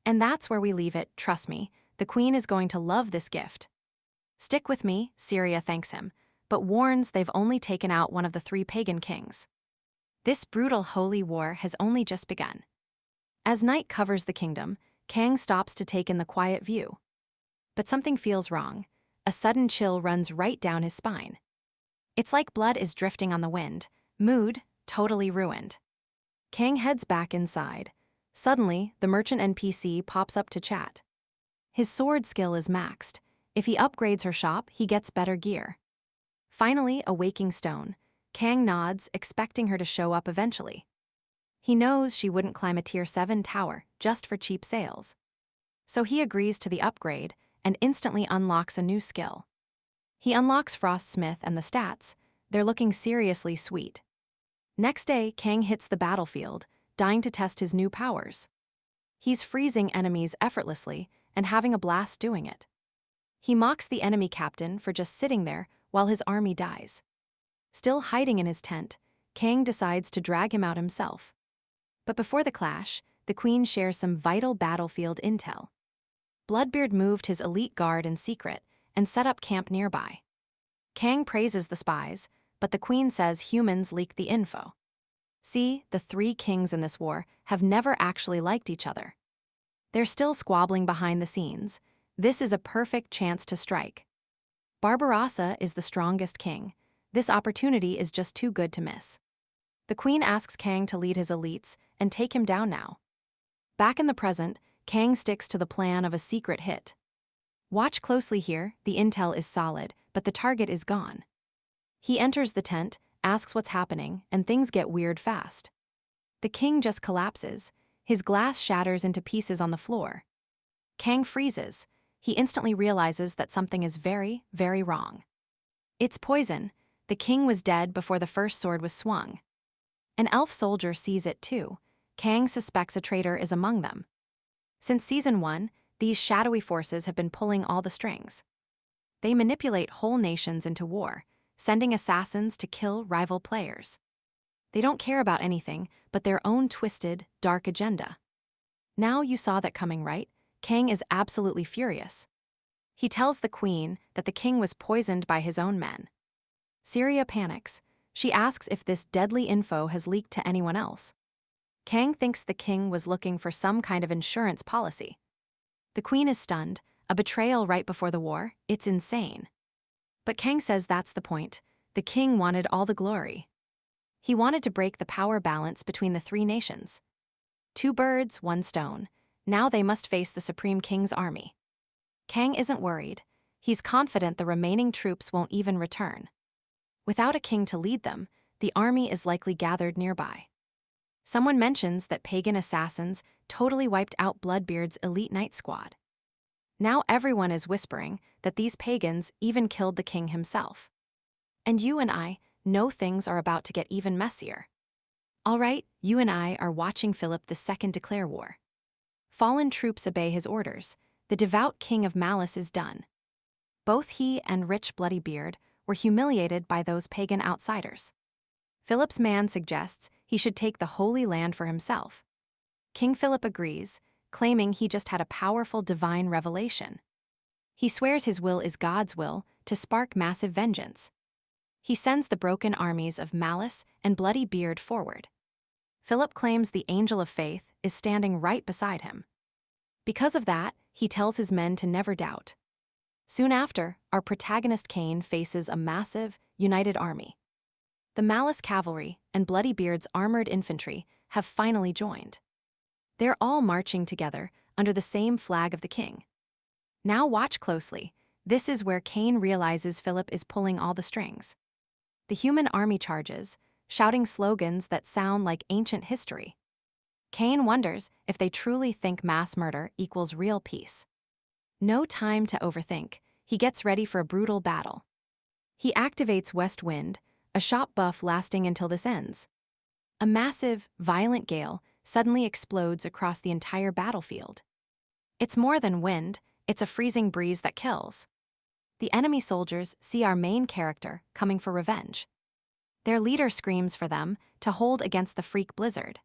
And that's where we leave it, trust me, the queen is going to love this gift. Stick with me, Syria thanks him, but warns they've only taken out one of the 3 pagan kings. This brutal holy war has only just begun. As night covers the kingdom, Kang stops to take in the quiet view. But something feels wrong. A sudden chill runs right down his spine. It's like blood is drifting on the wind, mood totally ruined. Kang heads back inside. Suddenly, the merchant NPC pops up to chat. His sword skill is maxed. If he upgrades her shop, he gets better gear. Finally, a waking stone. Kang nods, expecting her to show up eventually. He knows she wouldn't climb a tier 7 tower just for cheap sales. So he agrees to the upgrade and instantly unlocks a new skill. He unlocks Frostsmith and the stats. They're looking seriously sweet. Next day, Kang hits the battlefield, dying to test his new powers. He's freezing enemies effortlessly and having a blast doing it. He mocks the enemy captain for just sitting there while his army dies. Still hiding in his tent, Kang decides to drag him out himself. But before the clash, the queen shares some vital battlefield intel. Bloodbeard moved his elite guard in secret and set up camp nearby. Kang praises the spies, but the queen says humans leaked the info. See, the 3 kings in this war have never actually liked each other. They're still squabbling behind the scenes. This is a perfect chance to strike. Barbarossa is the strongest king. This opportunity is just too good to miss. The queen asks Kang to lead his elites and take him down now. Back in the present, Kang sticks to the plan of a secret hit. Watch closely here, the intel is solid, but the target is gone. He enters the tent, asks what's happening, and things get weird fast. The king just collapses. His glass shatters into pieces on the floor. Kang freezes. He instantly realizes that something is very, very wrong. It's poison. The king was dead before the first sword was swung. An elf soldier sees it too. Kang suspects a traitor is among them. Since Season 1, these shadowy forces have been pulling all the strings. They manipulate whole nations into war, sending assassins to kill rival players. They don't care about anything but their own twisted, dark agenda. Now you saw that coming, right? Kang is absolutely furious. He tells the queen that the king was poisoned by his own men. Syria panics. She asks if this deadly info has leaked to anyone else. Kang thinks the king was looking for some kind of insurance policy. The queen is stunned. A betrayal right before the war? It's insane. But Kang says that's the point. The king wanted all the glory. He wanted to break the power balance between the 3 nations. 2 birds, 1 stone. Now they must face the Supreme King's army. Kang isn't worried. He's confident the remaining troops won't even return. Without a king to lead them, the army is likely gathered nearby. Someone mentions that pagan assassins totally wiped out Bloodbeard's elite knight squad. Now everyone is whispering that these pagans even killed the king himself. And you and I know things are about to get even messier. All right, you and I are watching Philip II declare war. Fallen troops obey his orders. The devout king of malice is done. Both he and rich Bloody Beard were humiliated by those pagan outsiders. Philip's man suggests he should take the Holy Land for himself. King Philip agrees, claiming he just had a powerful divine revelation. He swears his will is God's will to spark massive vengeance. He sends the broken armies of Malice and Bloody Beard forward. Philip claims the Angel of Faith is standing right beside him. Because of that, he tells his men to never doubt. Soon after, our protagonist Cain faces a massive, united army. The Malice cavalry and Bloody Beard's armored infantry have finally joined. They're all marching together under the same flag of the king. Now watch closely. This is where Cain realizes Philip is pulling all the strings. The human army charges, shouting slogans that sound like ancient history. Cain wonders if they truly think mass murder equals real peace. No time to overthink. He gets ready for a brutal battle. He activates West Wind, a shop buff lasting until this ends. A massive, violent gale suddenly explodes across the entire battlefield. It's more than wind, it's a freezing breeze that kills. The enemy soldiers see our main character coming for revenge. Their leader screams for them to hold against the freak blizzard.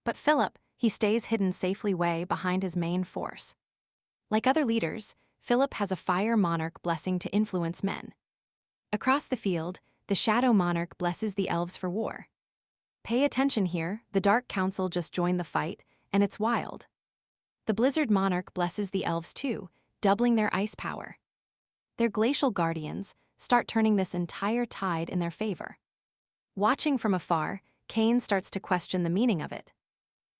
But Philip, he stays hidden safely way behind his main force. Like other leaders, Philip has a fire monarch blessing to influence men. Across the field, the shadow monarch blesses the elves for war. Pay attention here, the Dark Council just joined the fight, and it's wild. The blizzard monarch blesses the elves too, doubling their ice power. Their glacial guardians start turning this entire tide in their favor. Watching from afar, Kane starts to question the meaning of it.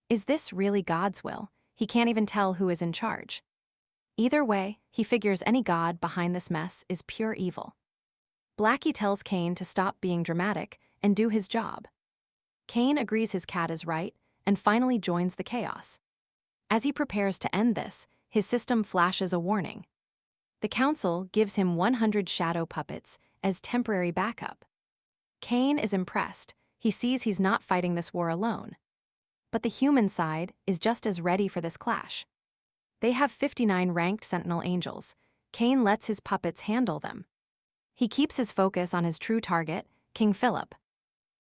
Is this really God's will? He can't even tell who is in charge. Either way, he figures any god behind this mess is pure evil. Blackie tells Kane to stop being dramatic and do his job. Kane agrees his cat is right and finally joins the chaos. As he prepares to end this, his system flashes a warning. The council gives him 100 shadow puppets as temporary backup. Kane is impressed. He sees he's not fighting this war alone. But the human side is just as ready for this clash. They have 59 ranked sentinel angels. Kane lets his puppets handle them. He keeps his focus on his true target, King Philip.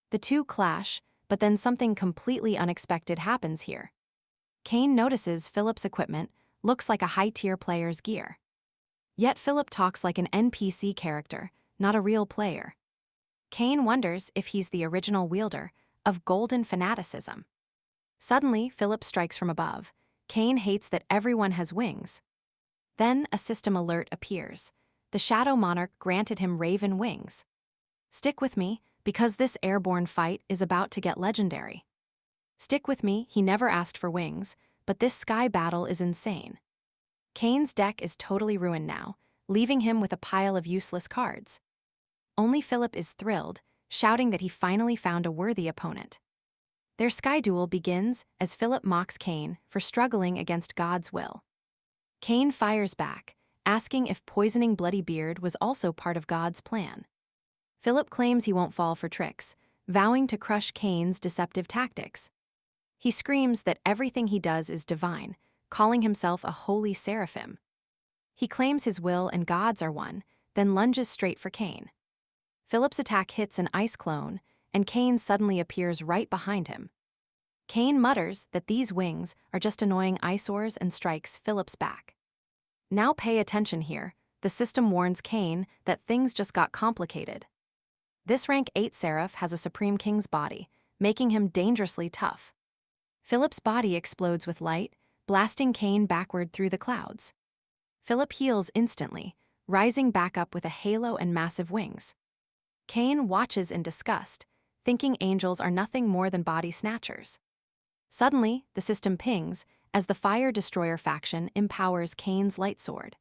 The two clash, but then something completely unexpected happens here. Kane notices Philip's equipment looks like a high-tier player's gear. Yet Philip talks like an NPC character, not a real player. Kane wonders if he's the original wielder of golden fanaticism. Suddenly, Philip strikes from above. Kane hates that everyone has wings. Then a system alert appears. The Shadow Monarch granted him raven wings. Stick with me, because this airborne fight is about to get legendary. Stick with me, he never asked for wings, but this sky battle is insane. Kane's deck is totally ruined now, leaving him with a pile of useless cards. Only Philip is thrilled, shouting that he finally found a worthy opponent. Their sky duel begins as Philip mocks Kane for struggling against God's will. Kane fires back, asking if poisoning Bloody Beard was also part of God's plan. Philip claims he won't fall for tricks, vowing to crush Kane's deceptive tactics. He screams that everything he does is divine, calling himself a holy seraphim. He claims his will and God's are one, then lunges straight for Kane. Philip's attack hits an ice clone, and Kane suddenly appears right behind him. Kane mutters that these wings are just annoying eyesores and strikes Philip's back. Now pay attention here, the system warns Kane that things just got complicated. This rank 8 Seraph has a Supreme King's body, making him dangerously tough. Philip's body explodes with light, blasting Kane backward through the clouds. Philip heals instantly, rising back up with a halo and massive wings. Kane watches in disgust, thinking angels are nothing more than body snatchers. Suddenly, the system pings as the Fire Destroyer faction empowers Kane's light sword.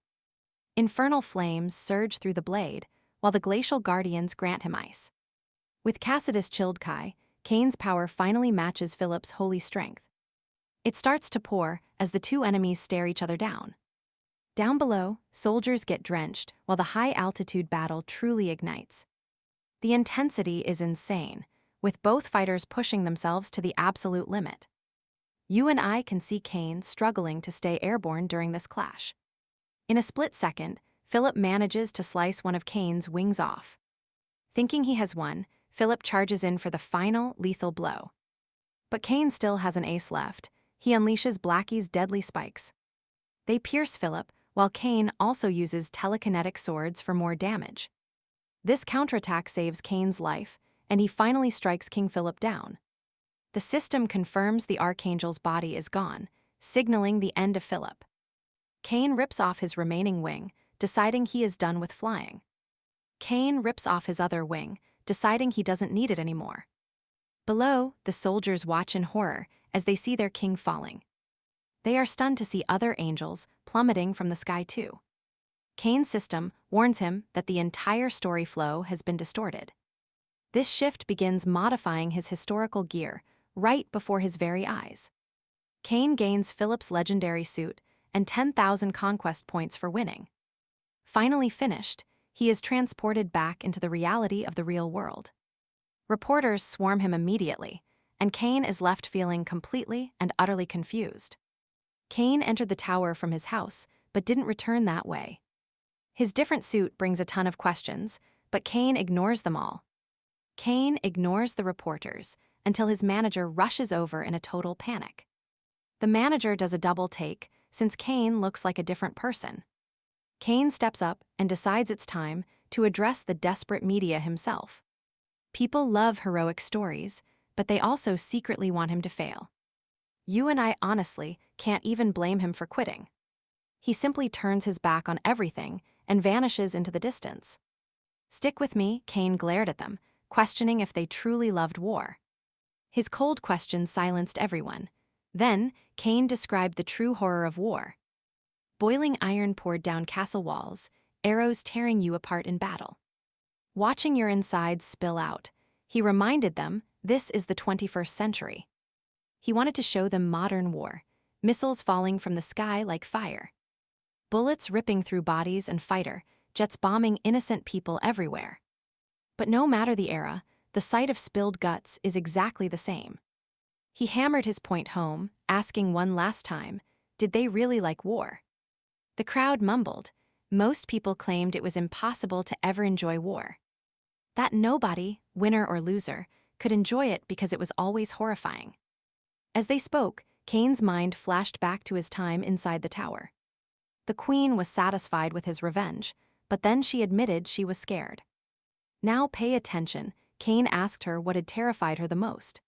Infernal flames surge through the blade, while the glacial guardians grant him ice. With Cassidus Childkai, Kane's power finally matches Philip's holy strength. It starts to pour as the two enemies stare each other down. Down below, soldiers get drenched while the high-altitude battle truly ignites. The intensity is insane, with both fighters pushing themselves to the absolute limit. You and I can see Kane struggling to stay airborne during this clash. In a split second, Philip manages to slice one of Kane's wings off. Thinking he has won, Philip charges in for the final, lethal blow. But Kane still has an ace left. He unleashes Blackie's deadly spikes. They pierce Philip, while Kane also uses telekinetic swords for more damage. This counterattack saves Kane's life, and he finally strikes King Philip down. The system confirms the Archangel's body is gone, signaling the end of Philip. Kane rips off his remaining wing, deciding he is done with flying. Kane rips off his other wing, deciding he doesn't need it anymore. Below, the soldiers watch in horror as they see their king falling. They are stunned to see other angels plummeting from the sky too. Kane's system warns him that the entire story flow has been distorted. This shift begins modifying his historical gear right before his very eyes. Kane gains Philip's legendary suit and 10,000 conquest points for winning. Finally finished, he is transported back into the reality of the real world. Reporters swarm him immediately, and Kane is left feeling completely and utterly confused. Kane entered the tower from his house, but didn't return that way. His different suit brings a ton of questions, but Kane ignores them all. Kane ignores the reporters until his manager rushes over in a total panic. The manager does a double take since Kane looks like a different person. Kane steps up and decides it's time to address the desperate media himself. People love heroic stories, but they also secretly want him to fail. You and I honestly can't even blame him for quitting. He simply turns his back on everything and vanishes into the distance. Stick with me, Kane glared at them, questioning if they truly loved war. His cold questions silenced everyone. Then, Kane described the true horror of war. Boiling iron poured down castle walls, arrows tearing you apart in battle. Watching your insides spill out, he reminded them this is the 21st century. He wanted to show them modern war, missiles falling from the sky like fire. Bullets ripping through bodies and fighter jets bombing innocent people everywhere. But no matter the era, the sight of spilled guts is exactly the same. He hammered his point home, asking one last time, did they really like war? The crowd mumbled. Most people claimed it was impossible to ever enjoy war. That nobody, winner or loser, could enjoy it because it was always horrifying. As they spoke, Kane's mind flashed back to his time inside the tower. The queen was satisfied with his revenge, but then she admitted she was scared. Now pay attention, Kane asked her what had terrified her the most.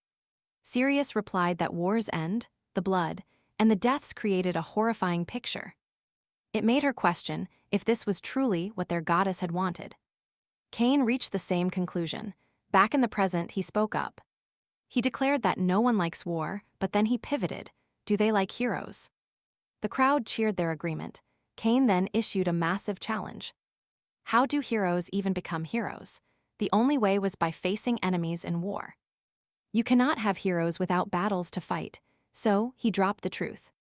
Sirius replied that war's end, the blood, and the deaths created a horrifying picture. It made her question if this was truly what their goddess had wanted. Kane reached the same conclusion. Back in the present, he spoke up. He declared that no one likes war, but then he pivoted. Do they like heroes? The crowd cheered their agreement. Kane then issued a massive challenge. How do heroes even become heroes? The only way was by facing enemies in war. You cannot have heroes without battles to fight, so he dropped the truth.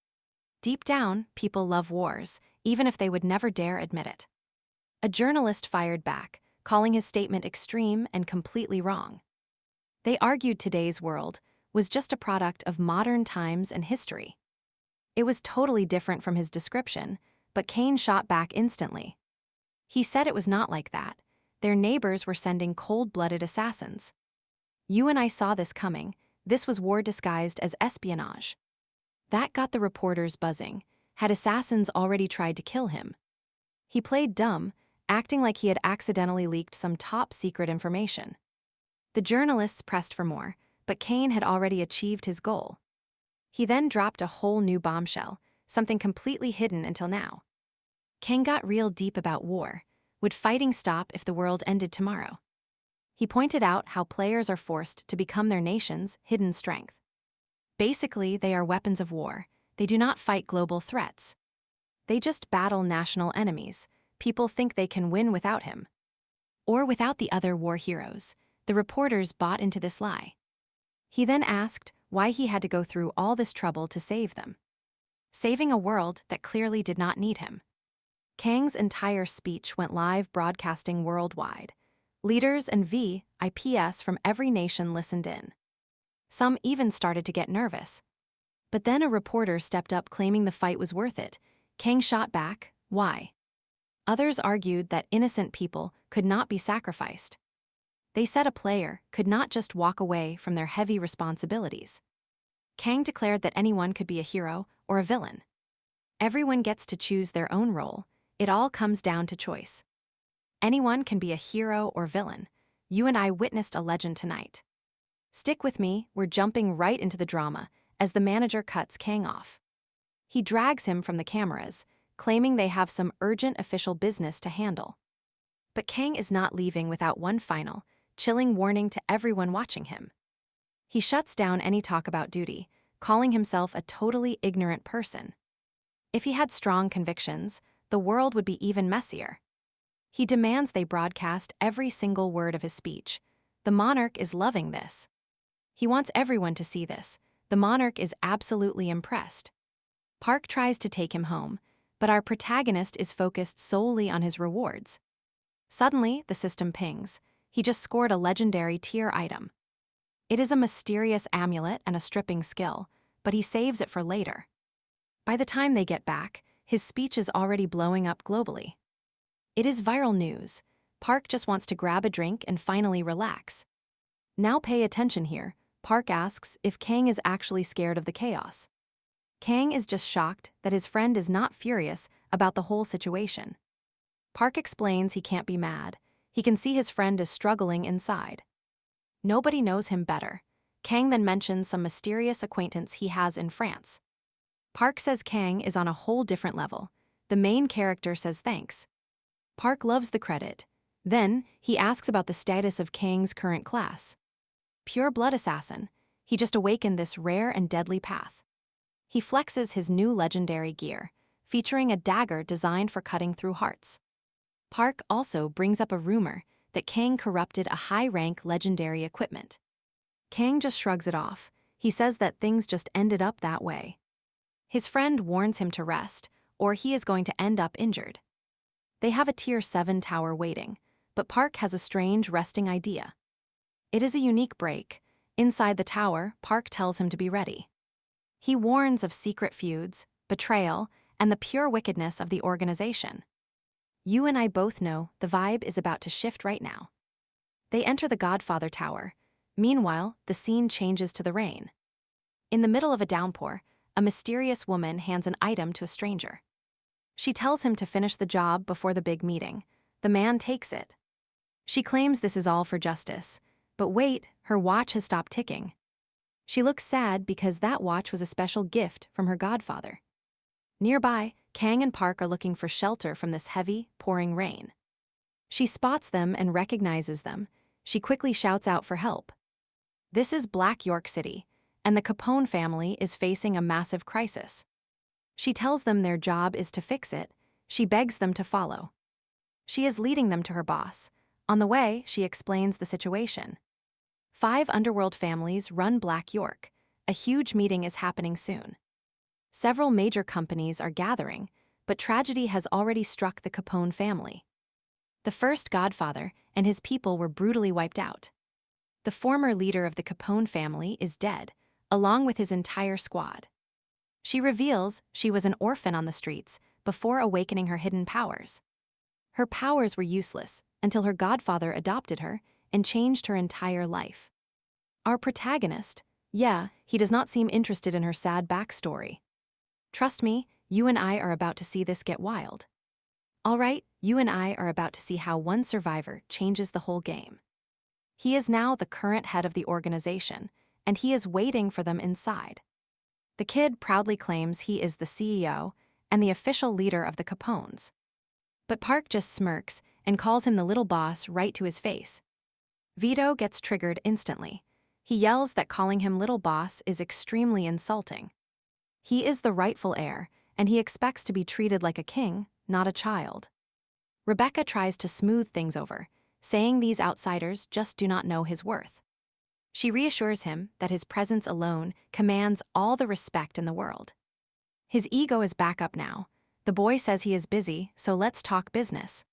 Deep down, people love wars, even if they would never dare admit it. A journalist fired back, calling his statement extreme and completely wrong. They argued today's world was just a product of modern times and history. It was totally different from his description, but Kane shot back instantly. He said it was not like that. Their neighbors were sending cold-blooded assassins. You and I saw this coming. This was war disguised as espionage. That got the reporters buzzing. Had assassins already tried to kill him? He played dumb, acting like he had accidentally leaked some top-secret information. The journalists pressed for more, but Kane had already achieved his goal. He then dropped a whole new bombshell, something completely hidden until now. Kane got real deep about war. Would fighting stop if the world ended tomorrow? He pointed out how players are forced to become their nation's hidden strength. Basically, they are weapons of war. They do not fight global threats. They just battle national enemies. People think they can win without him. Or without the other war heroes. The reporters bought into this lie. He then asked why he had to go through all this trouble to save them. Saving a world that clearly did not need him. Kang's entire speech went live broadcasting worldwide. Leaders and VIPs from every nation listened in. Some even started to get nervous. But then a reporter stepped up claiming the fight was worth it. Kang shot back, why? Others argued that innocent people could not be sacrificed. They said a player could not just walk away from their heavy responsibilities. Kang declared that anyone could be a hero or a villain. Everyone gets to choose their own role. It all comes down to choice. Anyone can be a hero or villain. You and I witnessed a legend tonight. Stick with me, we're jumping right into the drama as the manager cuts Kang off. He drags him from the cameras, claiming they have some urgent official business to handle. But Kang is not leaving without one final, chilling warning to everyone watching him. He shuts down any talk about duty, calling himself a totally ignorant person. If he had strong convictions, the world would be even messier. He demands they broadcast every single word of his speech. The monarch is loving this. He wants everyone to see this. The monarch is absolutely impressed. Park tries to take him home, but our protagonist is focused solely on his rewards. Suddenly, the system pings. He just scored a legendary tier item. It is a mysterious amulet and a stripping skill, but he saves it for later. By the time they get back, his speech is already blowing up globally. It is viral news. Park just wants to grab a drink and finally relax. Now pay attention here. Park asks if Kang is actually scared of the chaos. Kang is just shocked that his friend is not furious about the whole situation. Park explains he can't be mad. He can see his friend is struggling inside. Nobody knows him better. Kang then mentions some mysterious acquaintance he has in France. Park says Kang is on a whole different level. The main character says thanks. Park loves the credit. Then, he asks about the status of Kang's current class. Pure blood assassin. He just awakened this rare and deadly path. He flexes his new legendary gear, featuring a dagger designed for cutting through hearts. Park also brings up a rumor that Kang corrupted a high-rank legendary equipment. Kang just shrugs it off. He says that things just ended up that way. His friend warns him to rest, or he is going to end up injured. They have a Tier 7 tower waiting, but Park has a strange resting idea. It is a unique break. Inside the tower, Park tells him to be ready. He warns of secret feuds, betrayal, and the pure wickedness of the organization. You and I both know the vibe is about to shift right now. They enter the Godfather Tower. Meanwhile, the scene changes to the rain. In the middle of a downpour, a mysterious woman hands an item to a stranger. She tells him to finish the job before the big meeting. The man takes it. She claims this is all for justice. But wait, her watch has stopped ticking. She looks sad because that watch was a special gift from her godfather. Nearby, Kang and Park are looking for shelter from this heavy, pouring rain. She spots them and recognizes them. She quickly shouts out for help. This is Black York City, and the Capone family is facing a massive crisis. She tells them their job is to fix it. She begs them to follow. She is leading them to her boss. On the way, she explains the situation. 5 underworld families run Black York. A huge meeting is happening soon. Several major companies are gathering, but tragedy has already struck the Capone family. The first godfather and his people were brutally wiped out. The former leader of the Capone family is dead, along with his entire squad. She reveals she was an orphan on the streets before awakening her hidden powers. Her powers were useless until her godfather adopted her and changed her entire life. Our protagonist, he does not seem interested in her sad backstory. Trust me, you and I are about to see this get wild. Alright, you and I are about to see how one survivor changes the whole game. He is now the current head of the organization, and he is waiting for them inside. The kid proudly claims he is the CEO and the official leader of the Capones. But Park just smirks and calls him the little boss right to his face. Vito gets triggered instantly. He yells that calling him little boss is extremely insulting. He is the rightful heir, and he expects to be treated like a king, not a child. Rebecca tries to smooth things over, saying these outsiders just do not know his worth. She reassures him that his presence alone commands all the respect in the world. His ego is back up now. The boy says he is busy, so let's talk business.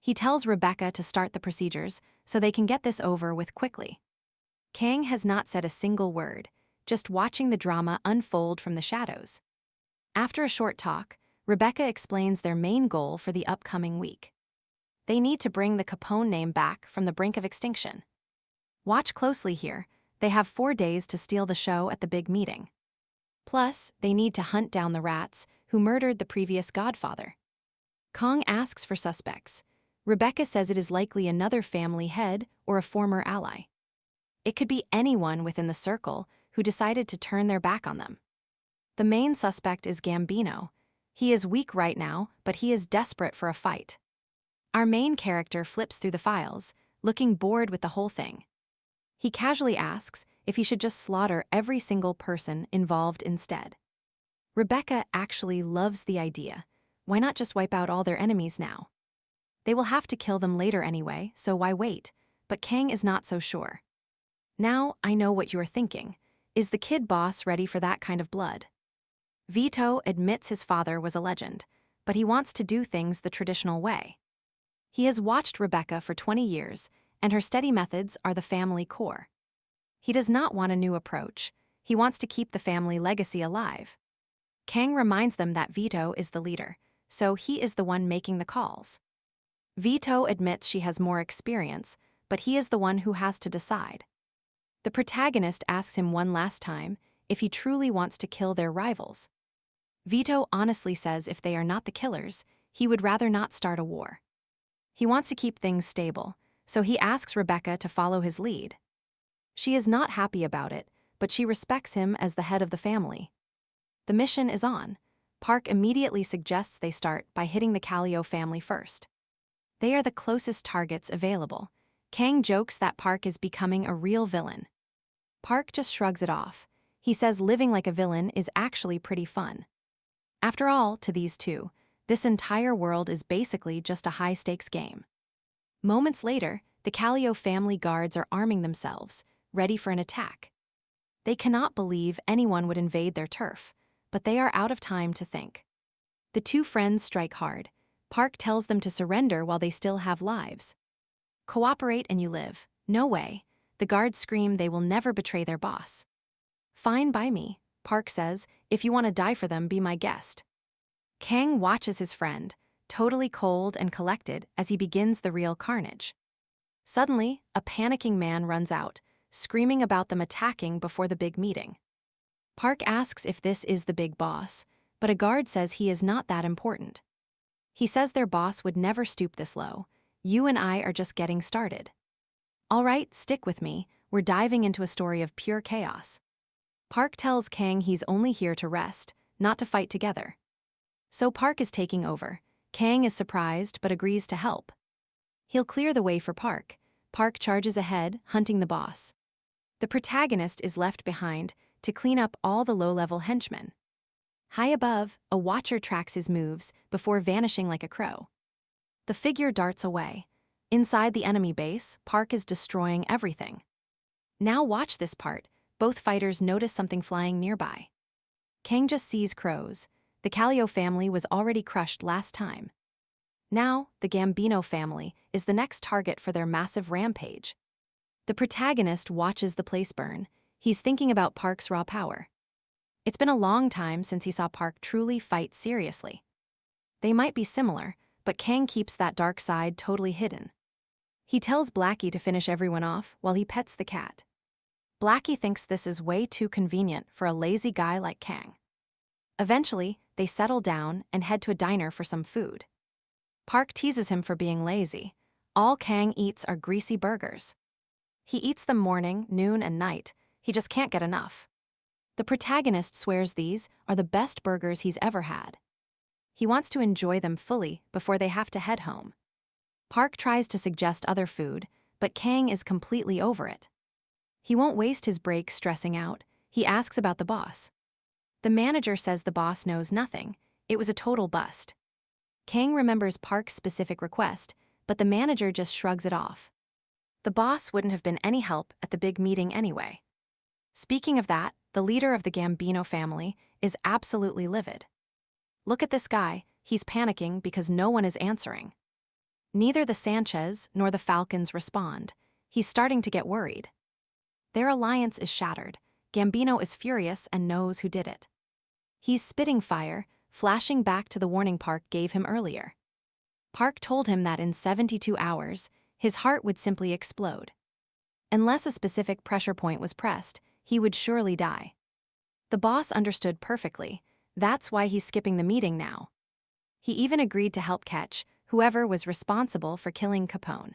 He tells Rebecca to start the procedures so they can get this over with quickly. Kang has not said a single word, just watching the drama unfold from the shadows. After a short talk, Rebecca explains their main goal for the upcoming week. They need to bring the Capone name back from the brink of extinction. Watch closely here. They have 4 days to steal the show at the big meeting. Plus, they need to hunt down the rats who murdered the previous godfather. Kang asks for suspects. Rebecca says it is likely another family head or a former ally. It could be anyone within the circle who decided to turn their back on them. The main suspect is Gambino. He is weak right now, but he is desperate for a fight. Our main character flips through the files, looking bored with the whole thing. He casually asks if he should just slaughter every single person involved instead. Rebecca actually loves the idea. Why not just wipe out all their enemies now? They will have to kill them later anyway, so why wait? But Kang is not so sure. Now I know what you are thinking. Is the kid boss ready for that kind of blood? Vito admits his father was a legend, but he wants to do things the traditional way. He has watched Rebecca for 20 years, and her steady methods are the family core. He does not want a new approach. He wants to keep the family legacy alive. Kang reminds them that Vito is the leader, so he is the one making the calls. Vito admits she has more experience, but he is the one who has to decide. The protagonist asks him one last time if he truly wants to kill their rivals. Vito honestly says if they are not the killers, he would rather not start a war. He wants to keep things stable, so he asks Rebecca to follow his lead. She is not happy about it, but she respects him as the head of the family. The mission is on. Park immediately suggests they start by hitting the Kallio family first. They are the closest targets available. Kang jokes that Park is becoming a real villain. Park just shrugs it off. He says living like a villain is actually pretty fun. After all, to these two, this entire world is basically just a high-stakes game. Moments later, the Kallio family guards are arming themselves, ready for an attack. They cannot believe anyone would invade their turf, but they are out of time to think. The two friends strike hard. Park tells them to surrender while they still have lives. Cooperate and you live. No way. The guards scream they will never betray their boss. Fine by me, Park says, if you want to die for them, be my guest. Kang watches his friend, totally cold and collected as he begins the real carnage. Suddenly, a panicking man runs out, screaming about them attacking before the big meeting. Park asks if this is the big boss, but a guard says he is not that important. He says their boss would never stoop this low. You and I are just getting started. All right, stick with me. We're diving into a story of pure chaos. Park tells Kang he's only here to rest, not to fight together. So Park is taking over. Kang is surprised but agrees to help. He'll clear the way for Park. Park charges ahead, hunting the boss. The protagonist is left behind to clean up all the low-level henchmen. High above, a watcher tracks his moves before vanishing like a crow. The figure darts away. Inside the enemy base, Park is destroying everything. Now watch this part. Both fighters notice something flying nearby. Kang just sees crows. The Kallio family was already crushed last time. Now, the Gambino family is the next target for their massive rampage. The protagonist watches the place burn. He's thinking about Park's raw power. It's been a long time since he saw Park truly fight seriously. They might be similar, but Kang keeps that dark side totally hidden. He tells Blackie to finish everyone off while he pets the cat. Blackie thinks this is way too convenient for a lazy guy like Kang. Eventually, they settle down and head to a diner for some food. Park teases him for being lazy. All Kang eats are greasy burgers. He eats them morning, noon, and night. He just can't get enough. The protagonist swears these are the best burgers he's ever had. He wants to enjoy them fully before they have to head home. Park tries to suggest other food, but Kang is completely over it. He won't waste his break stressing out. He asks about the boss. The manager says the boss knows nothing. It was a total bust. Kang remembers Park's specific request, but the manager just shrugs it off. The boss wouldn't have been any help at the big meeting anyway. Speaking of that, the leader of the Gambino family is absolutely livid. Look at this guy, he's panicking because no one is answering. Neither the Sanchez nor the Falcons respond. He's starting to get worried. Their alliance is shattered. Gambino is furious and knows who did it. He's spitting fire, flashing back to the warning Park gave him earlier. Park told him that in 72 hours, his heart would simply explode. Unless a specific pressure point was pressed, he would surely die. The boss understood perfectly. That's why he's skipping the meeting now. He even agreed to help catch whoever was responsible for killing Capone.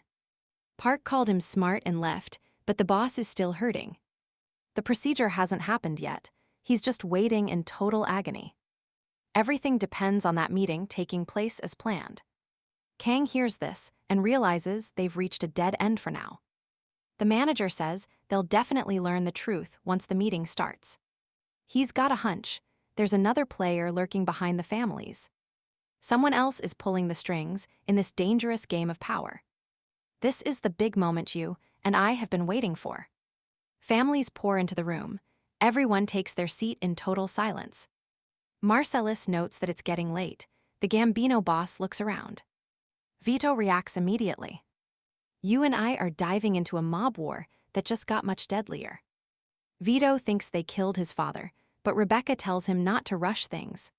Park called him smart and left, but the boss is still hurting. The procedure hasn't happened yet. He's just waiting in total agony. Everything depends on that meeting taking place as planned. Kang hears this and realizes they've reached a dead end for now. The manager says they'll definitely learn the truth once the meeting starts. He's got a hunch. There's another player lurking behind the families. Someone else is pulling the strings in this dangerous game of power. This is the big moment you and I have been waiting for. Families pour into the room. Everyone takes their seat in total silence. Marcellus notes that it's getting late. The Gambino boss looks around. Vito reacts immediately. You and I are diving into a mob war that just got much deadlier. Vito thinks they killed his father, but Rebecca tells him not to rush things.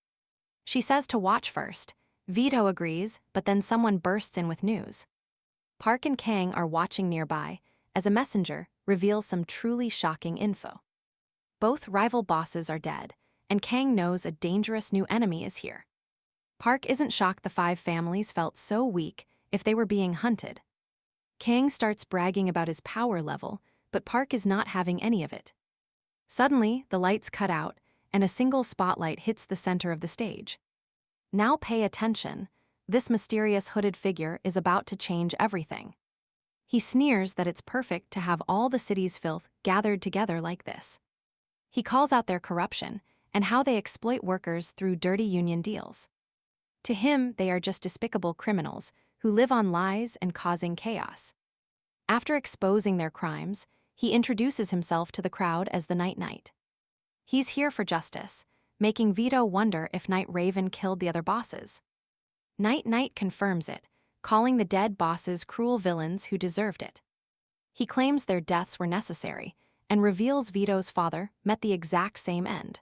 She says to watch first. Vito agrees, but then someone bursts in with news. Park and Kang are watching nearby, as a messenger reveals some truly shocking info. Both rival bosses are dead, and Kang knows a dangerous new enemy is here. Park isn't shocked the 5 families felt so weak if they were being hunted. Kang starts bragging about his power level, but Park is not having any of it. Suddenly, the lights cut out, and a single spotlight hits the center of the stage. Now pay attention, this mysterious hooded figure is about to change everything. He sneers that it's perfect to have all the city's filth gathered together like this. He calls out their corruption and how they exploit workers through dirty union deals. To him, they are just despicable criminals who live on lies and causing chaos. After exposing their crimes, he introduces himself to the crowd as the Night Knight. He's here for justice, making Vito wonder if Night Raven killed the other bosses. Night Knight confirms it, calling the dead bosses cruel villains who deserved it. He claims their deaths were necessary, and reveals Vito's father met the exact same end.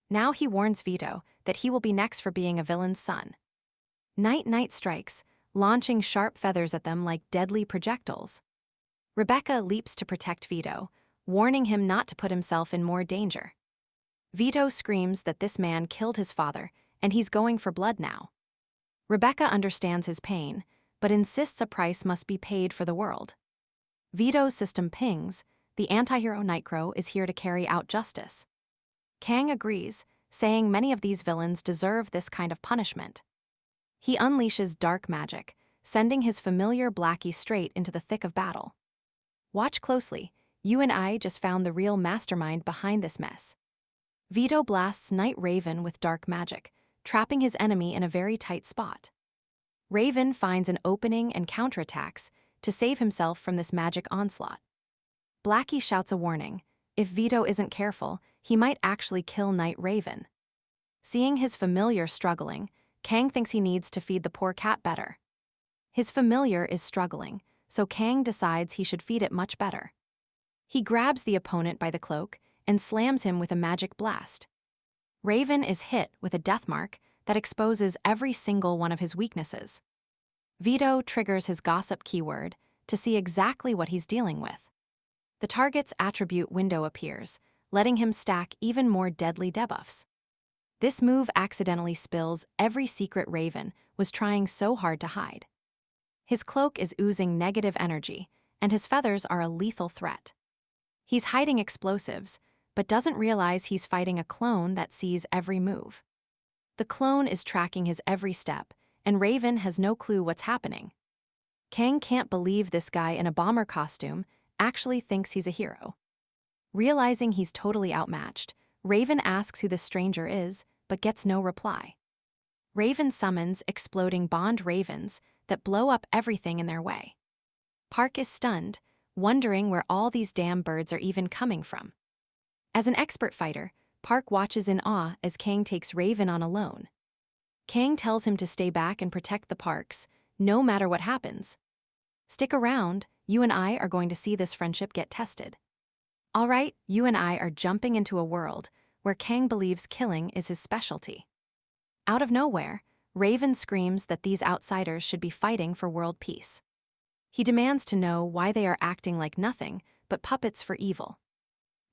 Now he warns Vito that he will be next for being a villain's son. Night Knight strikes, launching sharp feathers at them like deadly projectiles. Rebecca leaps to protect Vito, warning him not to put himself in more danger. Vito screams that this man killed his father, and he's going for blood now. Rebecca understands his pain, but insists a price must be paid for the world. Vito's system pings, the anti-hero Nightcrow is here to carry out justice. Kang agrees, saying many of these villains deserve this kind of punishment. He unleashes dark magic, sending his familiar Blackie straight into the thick of battle. Watch closely, you and I just found the real mastermind behind this mess. Vito blasts Night Raven with dark magic, trapping his enemy in a very tight spot. Raven finds an opening and counterattacks to save himself from this magic onslaught. Blackie shouts a warning. If Vito isn't careful, he might actually kill Night Raven. Seeing his familiar struggling, Kang thinks he needs to feed the poor cat better. His familiar is struggling, so Kang decides he should feed it much better. He grabs the opponent by the cloak and slams him with a magic blast. Raven is hit with a death mark that exposes every single one of his weaknesses. Vito triggers his gossip keyword to see exactly what he's dealing with. The target's attribute window appears, letting him stack even more deadly debuffs. This move accidentally spills every secret Raven was trying so hard to hide. His cloak is oozing negative energy, and his feathers are a lethal threat. He's hiding explosives, but doesn't realize he's fighting a clone that sees every move. The clone is tracking his every step, and Raven has no clue what's happening. Kang can't believe this guy in a bomber costume actually thinks he's a hero. Realizing he's totally outmatched, Raven asks who the stranger is, but gets no reply. Raven summons exploding bond ravens that blow up everything in their way. Park is stunned, wondering where all these damn birds are even coming from. As an expert fighter, Park watches in awe as Kang takes Raven on alone. Kang tells him to stay back and protect the Parks, no matter what happens. Stick around, you and I are going to see this friendship get tested. All right, you and I are jumping into a world where Kang believes killing is his specialty. Out of nowhere, Raven screams that these outsiders should be fighting for world peace. He demands to know why they are acting like nothing but puppets for evil.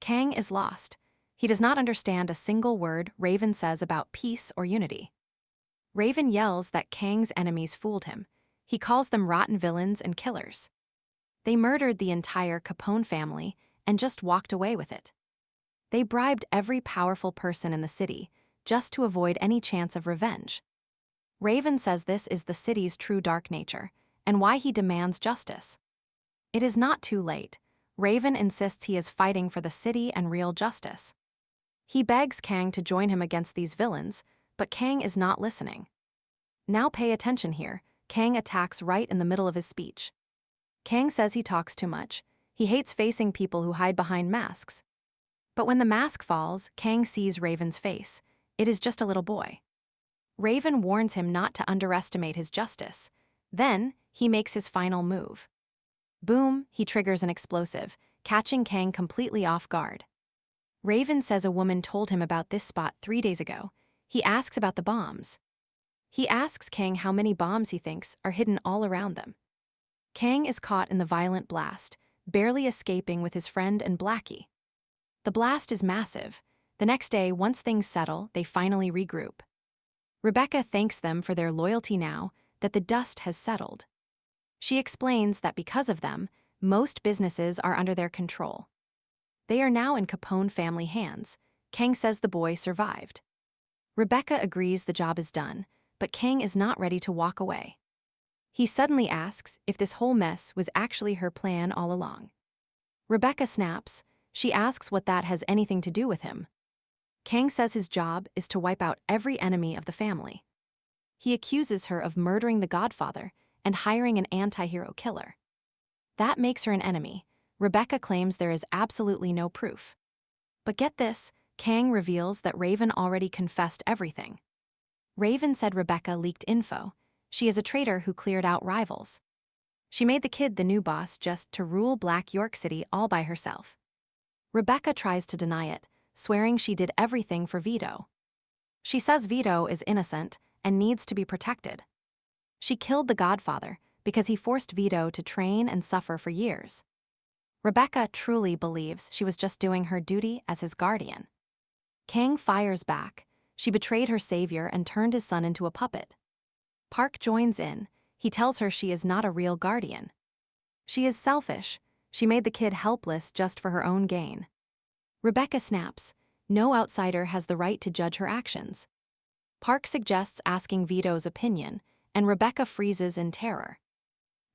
Kang is lost. He does not understand a single word Raven says about peace or unity. Raven yells that Kang's enemies fooled him. He calls them rotten villains and killers. They murdered the entire Capone family and just walked away with it. They bribed every powerful person in the city just to avoid any chance of revenge. Raven says this is the city's true dark nature and why he demands justice. It is not too late. Raven insists he is fighting for the city and real justice. He begs Kang to join him against these villains, but Kang is not listening. Now pay attention here. Kang attacks right in the middle of his speech. Kang says he talks too much. He hates facing people who hide behind masks. But when the mask falls, Kang sees Raven's face. It is just a little boy. Raven warns him not to underestimate his justice. Then, he makes his final move. Boom, he triggers an explosive, catching Kang completely off guard. Raven says a woman told him about this spot 3 days ago. He asks about the bombs. He asks Kang how many bombs he thinks are hidden all around them. Kang is caught in the violent blast, barely escaping with his friend and Blackie. The blast is massive. The next day, once things settle, they finally regroup. Rebecca thanks them for their loyalty now that the dust has settled. She explains that because of them, most businesses are under their control. They are now in Capone family hands. Kang says the boy survived. Rebecca agrees the job is done, but Kang is not ready to walk away. He suddenly asks if this whole mess was actually her plan all along. Rebecca snaps. She asks what that has anything to do with him. Kang says his job is to wipe out every enemy of the family. He accuses her of murdering the godfather and hiring an anti-hero killer. That makes her an enemy. Rebecca claims there is absolutely no proof. But get this, Kang reveals that Raven already confessed everything. Raven said Rebecca leaked info. She is a traitor who cleared out rivals. She made the kid the new boss just to rule Black York City all by herself. Rebecca tries to deny it, swearing she did everything for Vito. She says Vito is innocent and needs to be protected. She killed the godfather because he forced Vito to train and suffer for years. Rebecca truly believes she was just doing her duty as his guardian. Kang fires back. She betrayed her savior and turned his son into a puppet. Park joins in. He tells her she is not a real guardian. She is selfish. She made the kid helpless just for her own gain. Rebecca snaps. No outsider has the right to judge her actions. Park suggests asking Vito's opinion, and Rebecca freezes in terror.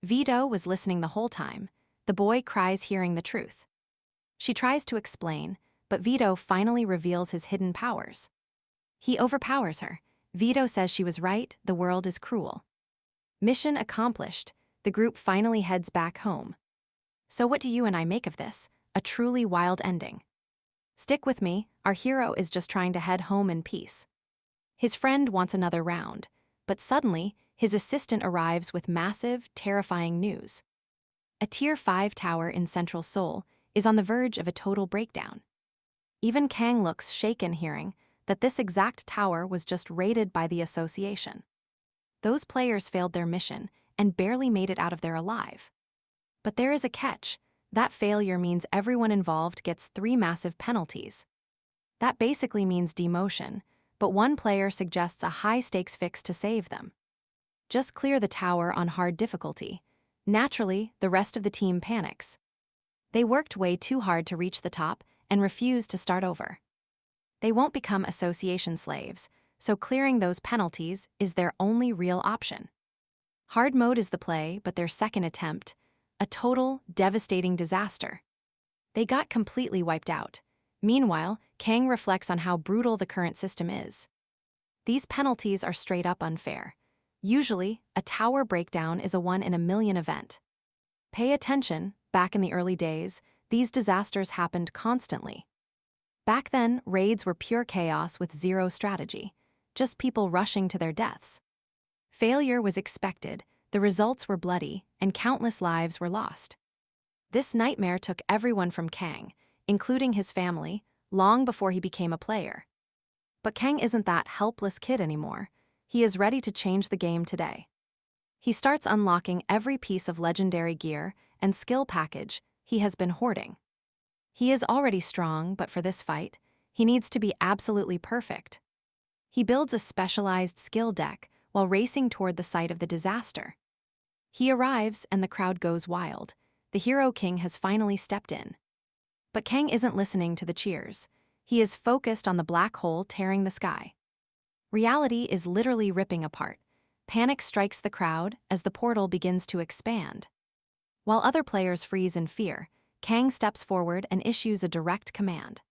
Vito was listening the whole time. The boy cries hearing the truth. She tries to explain, but Vito finally reveals his hidden powers. He overpowers her. Vito says she was right, the world is cruel. Mission accomplished. The group finally heads back home. So what do you and I make of this? A truly wild ending. Stick with me, our hero is just trying to head home in peace. His friend wants another round, but suddenly, his assistant arrives with massive, terrifying news. A Tier 5 tower in Central Seoul is on the verge of a total breakdown. Even Kang looks shaken hearing that this exact tower was just raided by the association. Those players failed their mission and barely made it out of there alive. But there is a catch. That failure means everyone involved gets 3 massive penalties. That basically means demotion, but one player suggests a high-stakes fix to save them. Just clear the tower on hard difficulty. Naturally, the rest of the team panics. They worked way too hard to reach the top and refuse to start over. They won't become association slaves, so clearing those penalties is their only real option. Hard mode is the play, but their second attempt, a total, devastating disaster. They got completely wiped out. Meanwhile, Kang reflects on how brutal the current system is. These penalties are straight up unfair. Usually, a tower breakdown is a 1 in a million event. Pay attention, back in the early days, these disasters happened constantly. Back then, raids were pure chaos with zero strategy, just people rushing to their deaths. Failure was expected, the results were bloody, and countless lives were lost. This nightmare took everyone from Kang, including his family, long before he became a player. But Kang isn't that helpless kid anymore. He is ready to change the game today. He starts unlocking every piece of legendary gear and skill package he has been hoarding. He is already strong, but for this fight, he needs to be absolutely perfect. He builds a specialized skill deck while racing toward the site of the disaster. He arrives and the crowd goes wild. The Hero King has finally stepped in. But Kang isn't listening to the cheers. He is focused on the black hole tearing the sky. Reality is literally ripping apart. Panic strikes the crowd as the portal begins to expand. While other players freeze in fear, Kang steps forward and issues a direct command.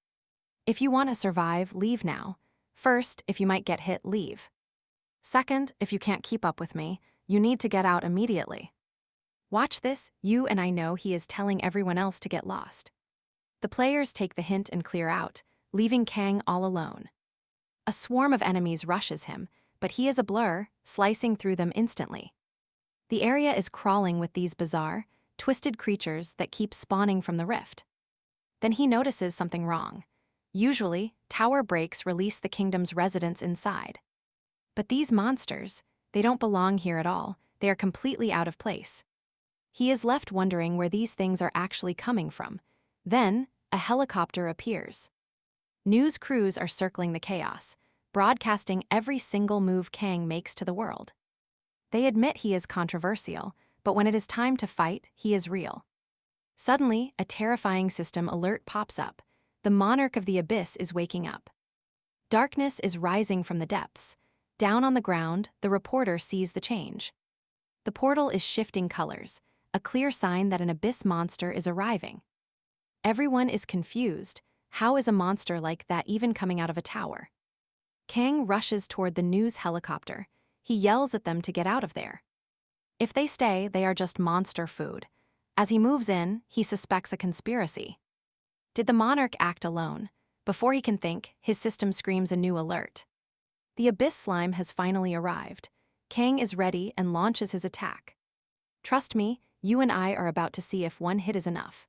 If you want to survive, leave now. First, if you might get hit, leave. Second, if you can't keep up with me, you need to get out immediately. Watch this, you and I know he is telling everyone else to get lost. The players take the hint and clear out, leaving Kang all alone. A swarm of enemies rushes him, but he is a blur, slicing through them instantly. The area is crawling with these bizarre, twisted creatures that keep spawning from the rift. Then he notices something wrong. Usually, tower breaks release the kingdom's residents inside. But these monsters, they don't belong here at all, they are completely out of place. He is left wondering where these things are actually coming from. Then, a helicopter appears. News crews are circling the chaos, broadcasting every single move Kang makes to the world. They admit he is controversial, but when it is time to fight, he is real. Suddenly, a terrifying system alert pops up. The monarch of the abyss is waking up. Darkness is rising from the depths. Down on the ground, the reporter sees the change. The portal is shifting colors, a clear sign that an abyss monster is arriving. Everyone is confused. How is a monster like that even coming out of a tower? Kang rushes toward the news helicopter. He yells at them to get out of there. If they stay, they are just monster food. As he moves in, he suspects a conspiracy. Did the monarch act alone? Before he can think, his system screams a new alert. The abyss slime has finally arrived. Kang is ready and launches his attack. Trust me, you and I are about to see if one hit is enough.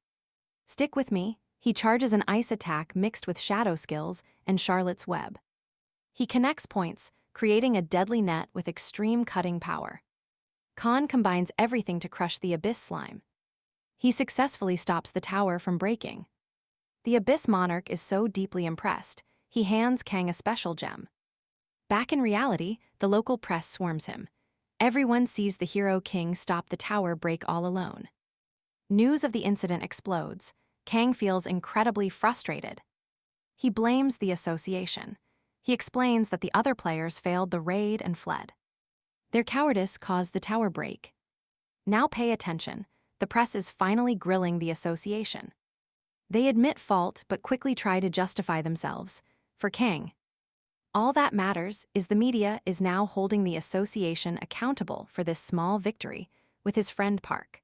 Stick with me. He charges an ice attack mixed with shadow skills and Charlotte's web. He connects points, creating a deadly net with extreme cutting power. Khan combines everything to crush the abyss slime. He successfully stops the tower from breaking. The abyss monarch is so deeply impressed, he hands Kang a special gem. Back in reality, the local press swarms him. Everyone sees the hero king stop the tower break all alone. News of the incident explodes. Kang feels incredibly frustrated. He blames the association. He explains that the other players failed the raid and fled. Their cowardice caused the tower break. Now pay attention. The press is finally grilling the association. They admit fault but quickly try to justify themselves. For Kang, all that matters is the media is now holding the association accountable for this small victory with his friend Park.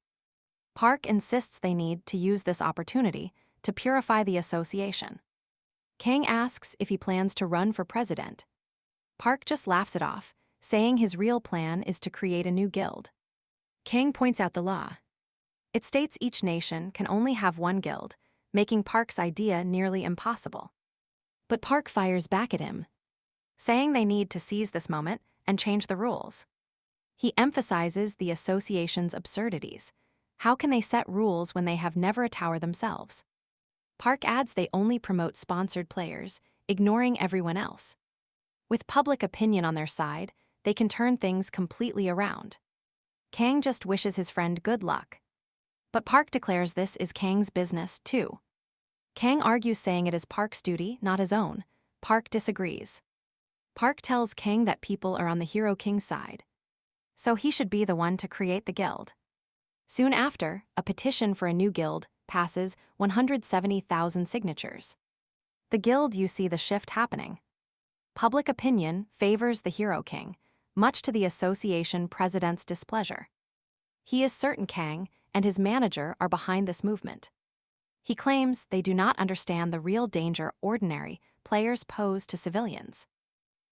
Park insists they need to use this opportunity to purify the association. Kang asks if he plans to run for president. Park just laughs it off, saying his real plan is to create a new guild. Kang points out the law. It states each nation can only have one guild, making Park's idea nearly impossible. But Park fires back at him, saying they need to seize this moment and change the rules. He emphasizes the association's absurdities. How can they set rules when they have never a tower themselves? Park adds they only promote sponsored players, ignoring everyone else. With public opinion on their side, they can turn things completely around. Kang just wishes his friend good luck. But Park declares this is Kang's business, too. Kang argues saying it is Park's duty, not his own. Park disagrees. Park tells Kang that people are on the Hero King's side, so he should be the one to create the guild. Soon after, a petition for a new guild passes 170,000 signatures. The guild you see the shift happening. Public opinion favors the Hero King, much to the association president's displeasure. He is certain Kang and his manager are behind this movement. He claims they do not understand the real danger ordinary players pose to civilians.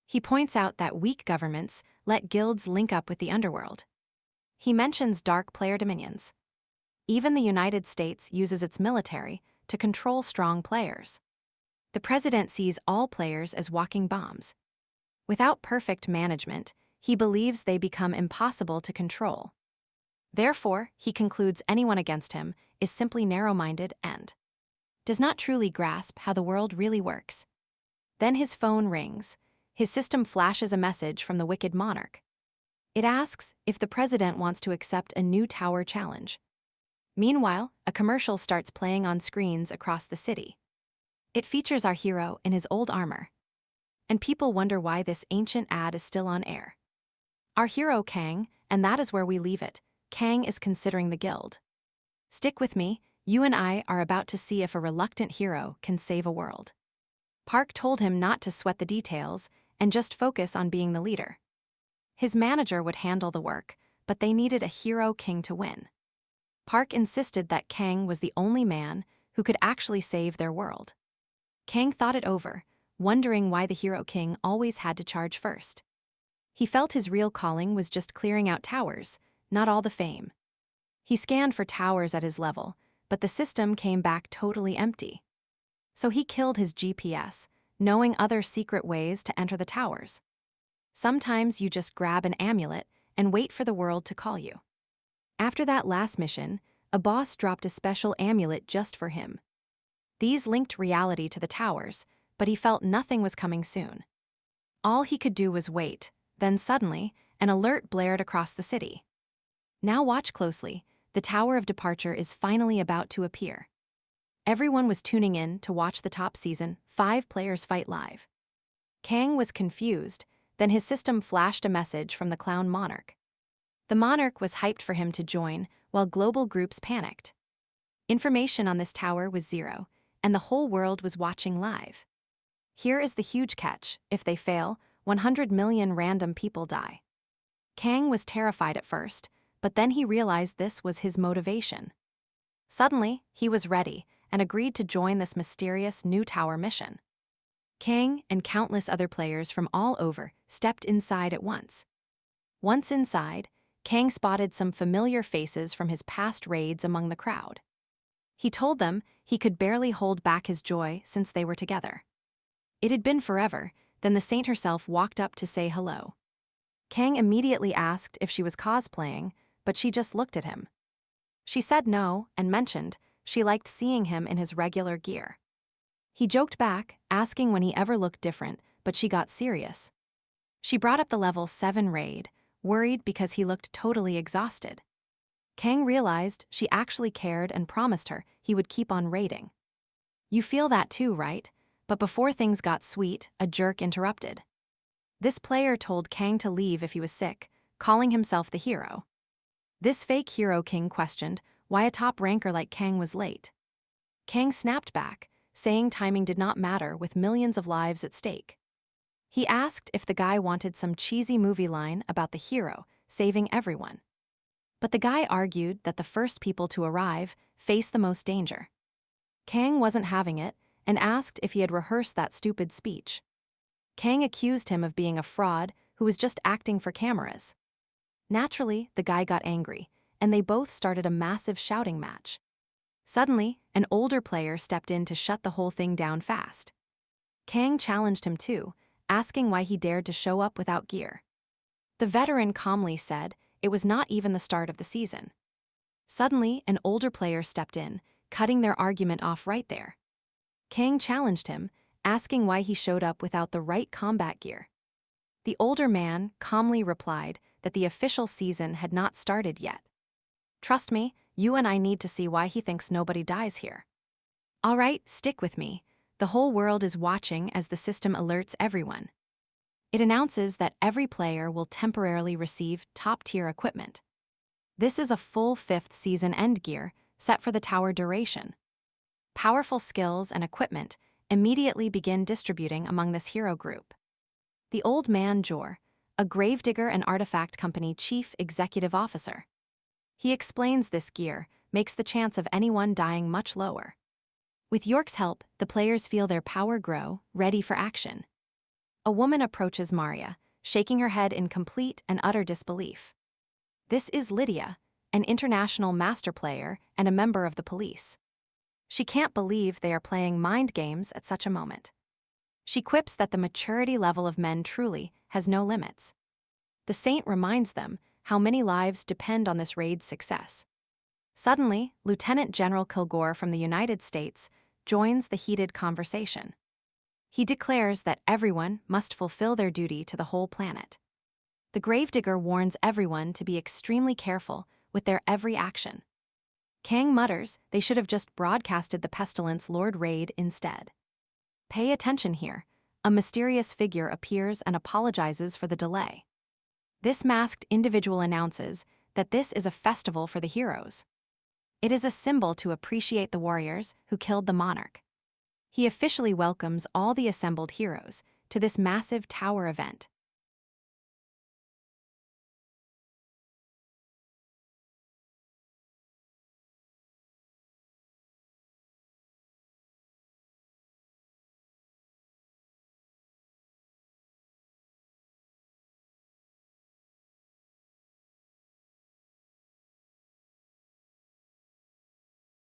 He points out that weak governments let guilds link up with the underworld. He mentions dark player dominions. Even the United States uses its military to control strong players. The president sees all players as walking bombs. Without perfect management, he believes they become impossible to control. Therefore, he concludes anyone against him is simply narrow-minded and does not truly grasp how the world really works. Then his phone rings. His system flashes a message from the wicked monarch. It asks if the president wants to accept a new tower challenge. Meanwhile, a commercial starts playing on screens across the city. It features our hero in his old armor. And people wonder why this ancient ad is still on air. Our hero Kang, and that is where we leave it. Kang is considering the guild. Stick with me, you and I are about to see if a reluctant hero can save a world. Park told him not to sweat the details and just focus on being the leader. His manager would handle the work, but they needed a hero king to win. Park insisted that Kang was the only man who could actually save their world. Kang thought it over, wondering why the hero king always had to charge first. He felt his real calling was just clearing out towers, not all the fame. He scanned for towers at his level, but the system came back totally empty. So he killed his GPS, knowing other secret ways to enter the towers. Sometimes you just grab an amulet and wait for the world to call you. After that last mission, a boss dropped a special amulet just for him. These linked reality to the towers, but he felt nothing was coming soon. All he could do was wait, then suddenly, an alert blared across the city. Now watch closely, the Tower of Departure is finally about to appear. Everyone was tuning in to watch the top season 5 players fight live. Kang was confused, then his system flashed a message from the Clown Monarch. The Monarch was hyped for him to join, while global groups panicked. Information on this tower was zero, and the whole world was watching live. Here is the huge catch: if they fail, 100 million random people die. Kang was terrified at first, but then he realized this was his motivation. Suddenly, he was ready and agreed to join this mysterious new tower mission. Kang and countless other players from all over stepped inside at once. Once inside, Kang spotted some familiar faces from his past raids among the crowd. He told them he could barely hold back his joy since they were together. It had been forever, then the saint herself walked up to say hello. Kang immediately asked if she was cosplaying, but she just looked at him. She said no and mentioned she liked seeing him in his regular gear. He joked back, asking when he ever looked different, but she got serious. She brought up the level 7 raid, worried because he looked totally exhausted. Kang realized she actually cared and promised her he would keep on raiding. You feel that too, right? But before things got sweet, a jerk interrupted. This player told Kang to leave if he was sick, calling himself the hero. This fake hero king questioned why a top ranker like Kang was late. Kang snapped back, saying timing did not matter with millions of lives at stake. He asked if the guy wanted some cheesy movie line about the hero saving everyone. But the guy argued that the first people to arrive face the most danger. Kang wasn't having it and asked if he had rehearsed that stupid speech. Kang accused him of being a fraud who was just acting for cameras. Naturally, the guy got angry, and they both started a massive shouting match. Suddenly, an older player stepped in to shut the whole thing down fast. Kang challenged him too, asking why he dared to show up without gear. The veteran calmly said it was not even the start of the season. Suddenly, an older player stepped in, cutting their argument off right there. Kang challenged him, asking why he showed up without the right combat gear. The older man calmly replied that the official season had not started yet. Trust me, you and I need to see why he thinks nobody dies here. All right, stick with me. The whole world is watching as the system alerts everyone. It announces that every player will temporarily receive top-tier equipment. This is a full 5th season end gear set for the tower duration. Powerful skills and equipment immediately begin distributing among this hero group. The old man Jor, a gravedigger and artifact company chief executive officer. He explains this gear makes the chance of anyone dying much lower. With York's help, the players feel their power grow, ready for action. A woman approaches Maria, shaking her head in complete and utter disbelief. This is Lydia, an international master player and a member of the police. She can't believe they are playing mind games at such a moment. She quips that the maturity level of men truly has no limits. The saint reminds them how many lives depend on this raid's success. Suddenly, Lieutenant General Kilgore from the United States joins the heated conversation. He declares that everyone must fulfill their duty to the whole planet. The gravedigger warns everyone to be extremely careful with their every action. Kang mutters they should have just broadcasted the Pestilence Lord raid instead. Pay attention here. A mysterious figure appears and apologizes for the delay. This masked individual announces that this is a festival for the heroes. It is a symbol to appreciate the warriors who killed the monarch. He officially welcomes all the assembled heroes to this massive tower event.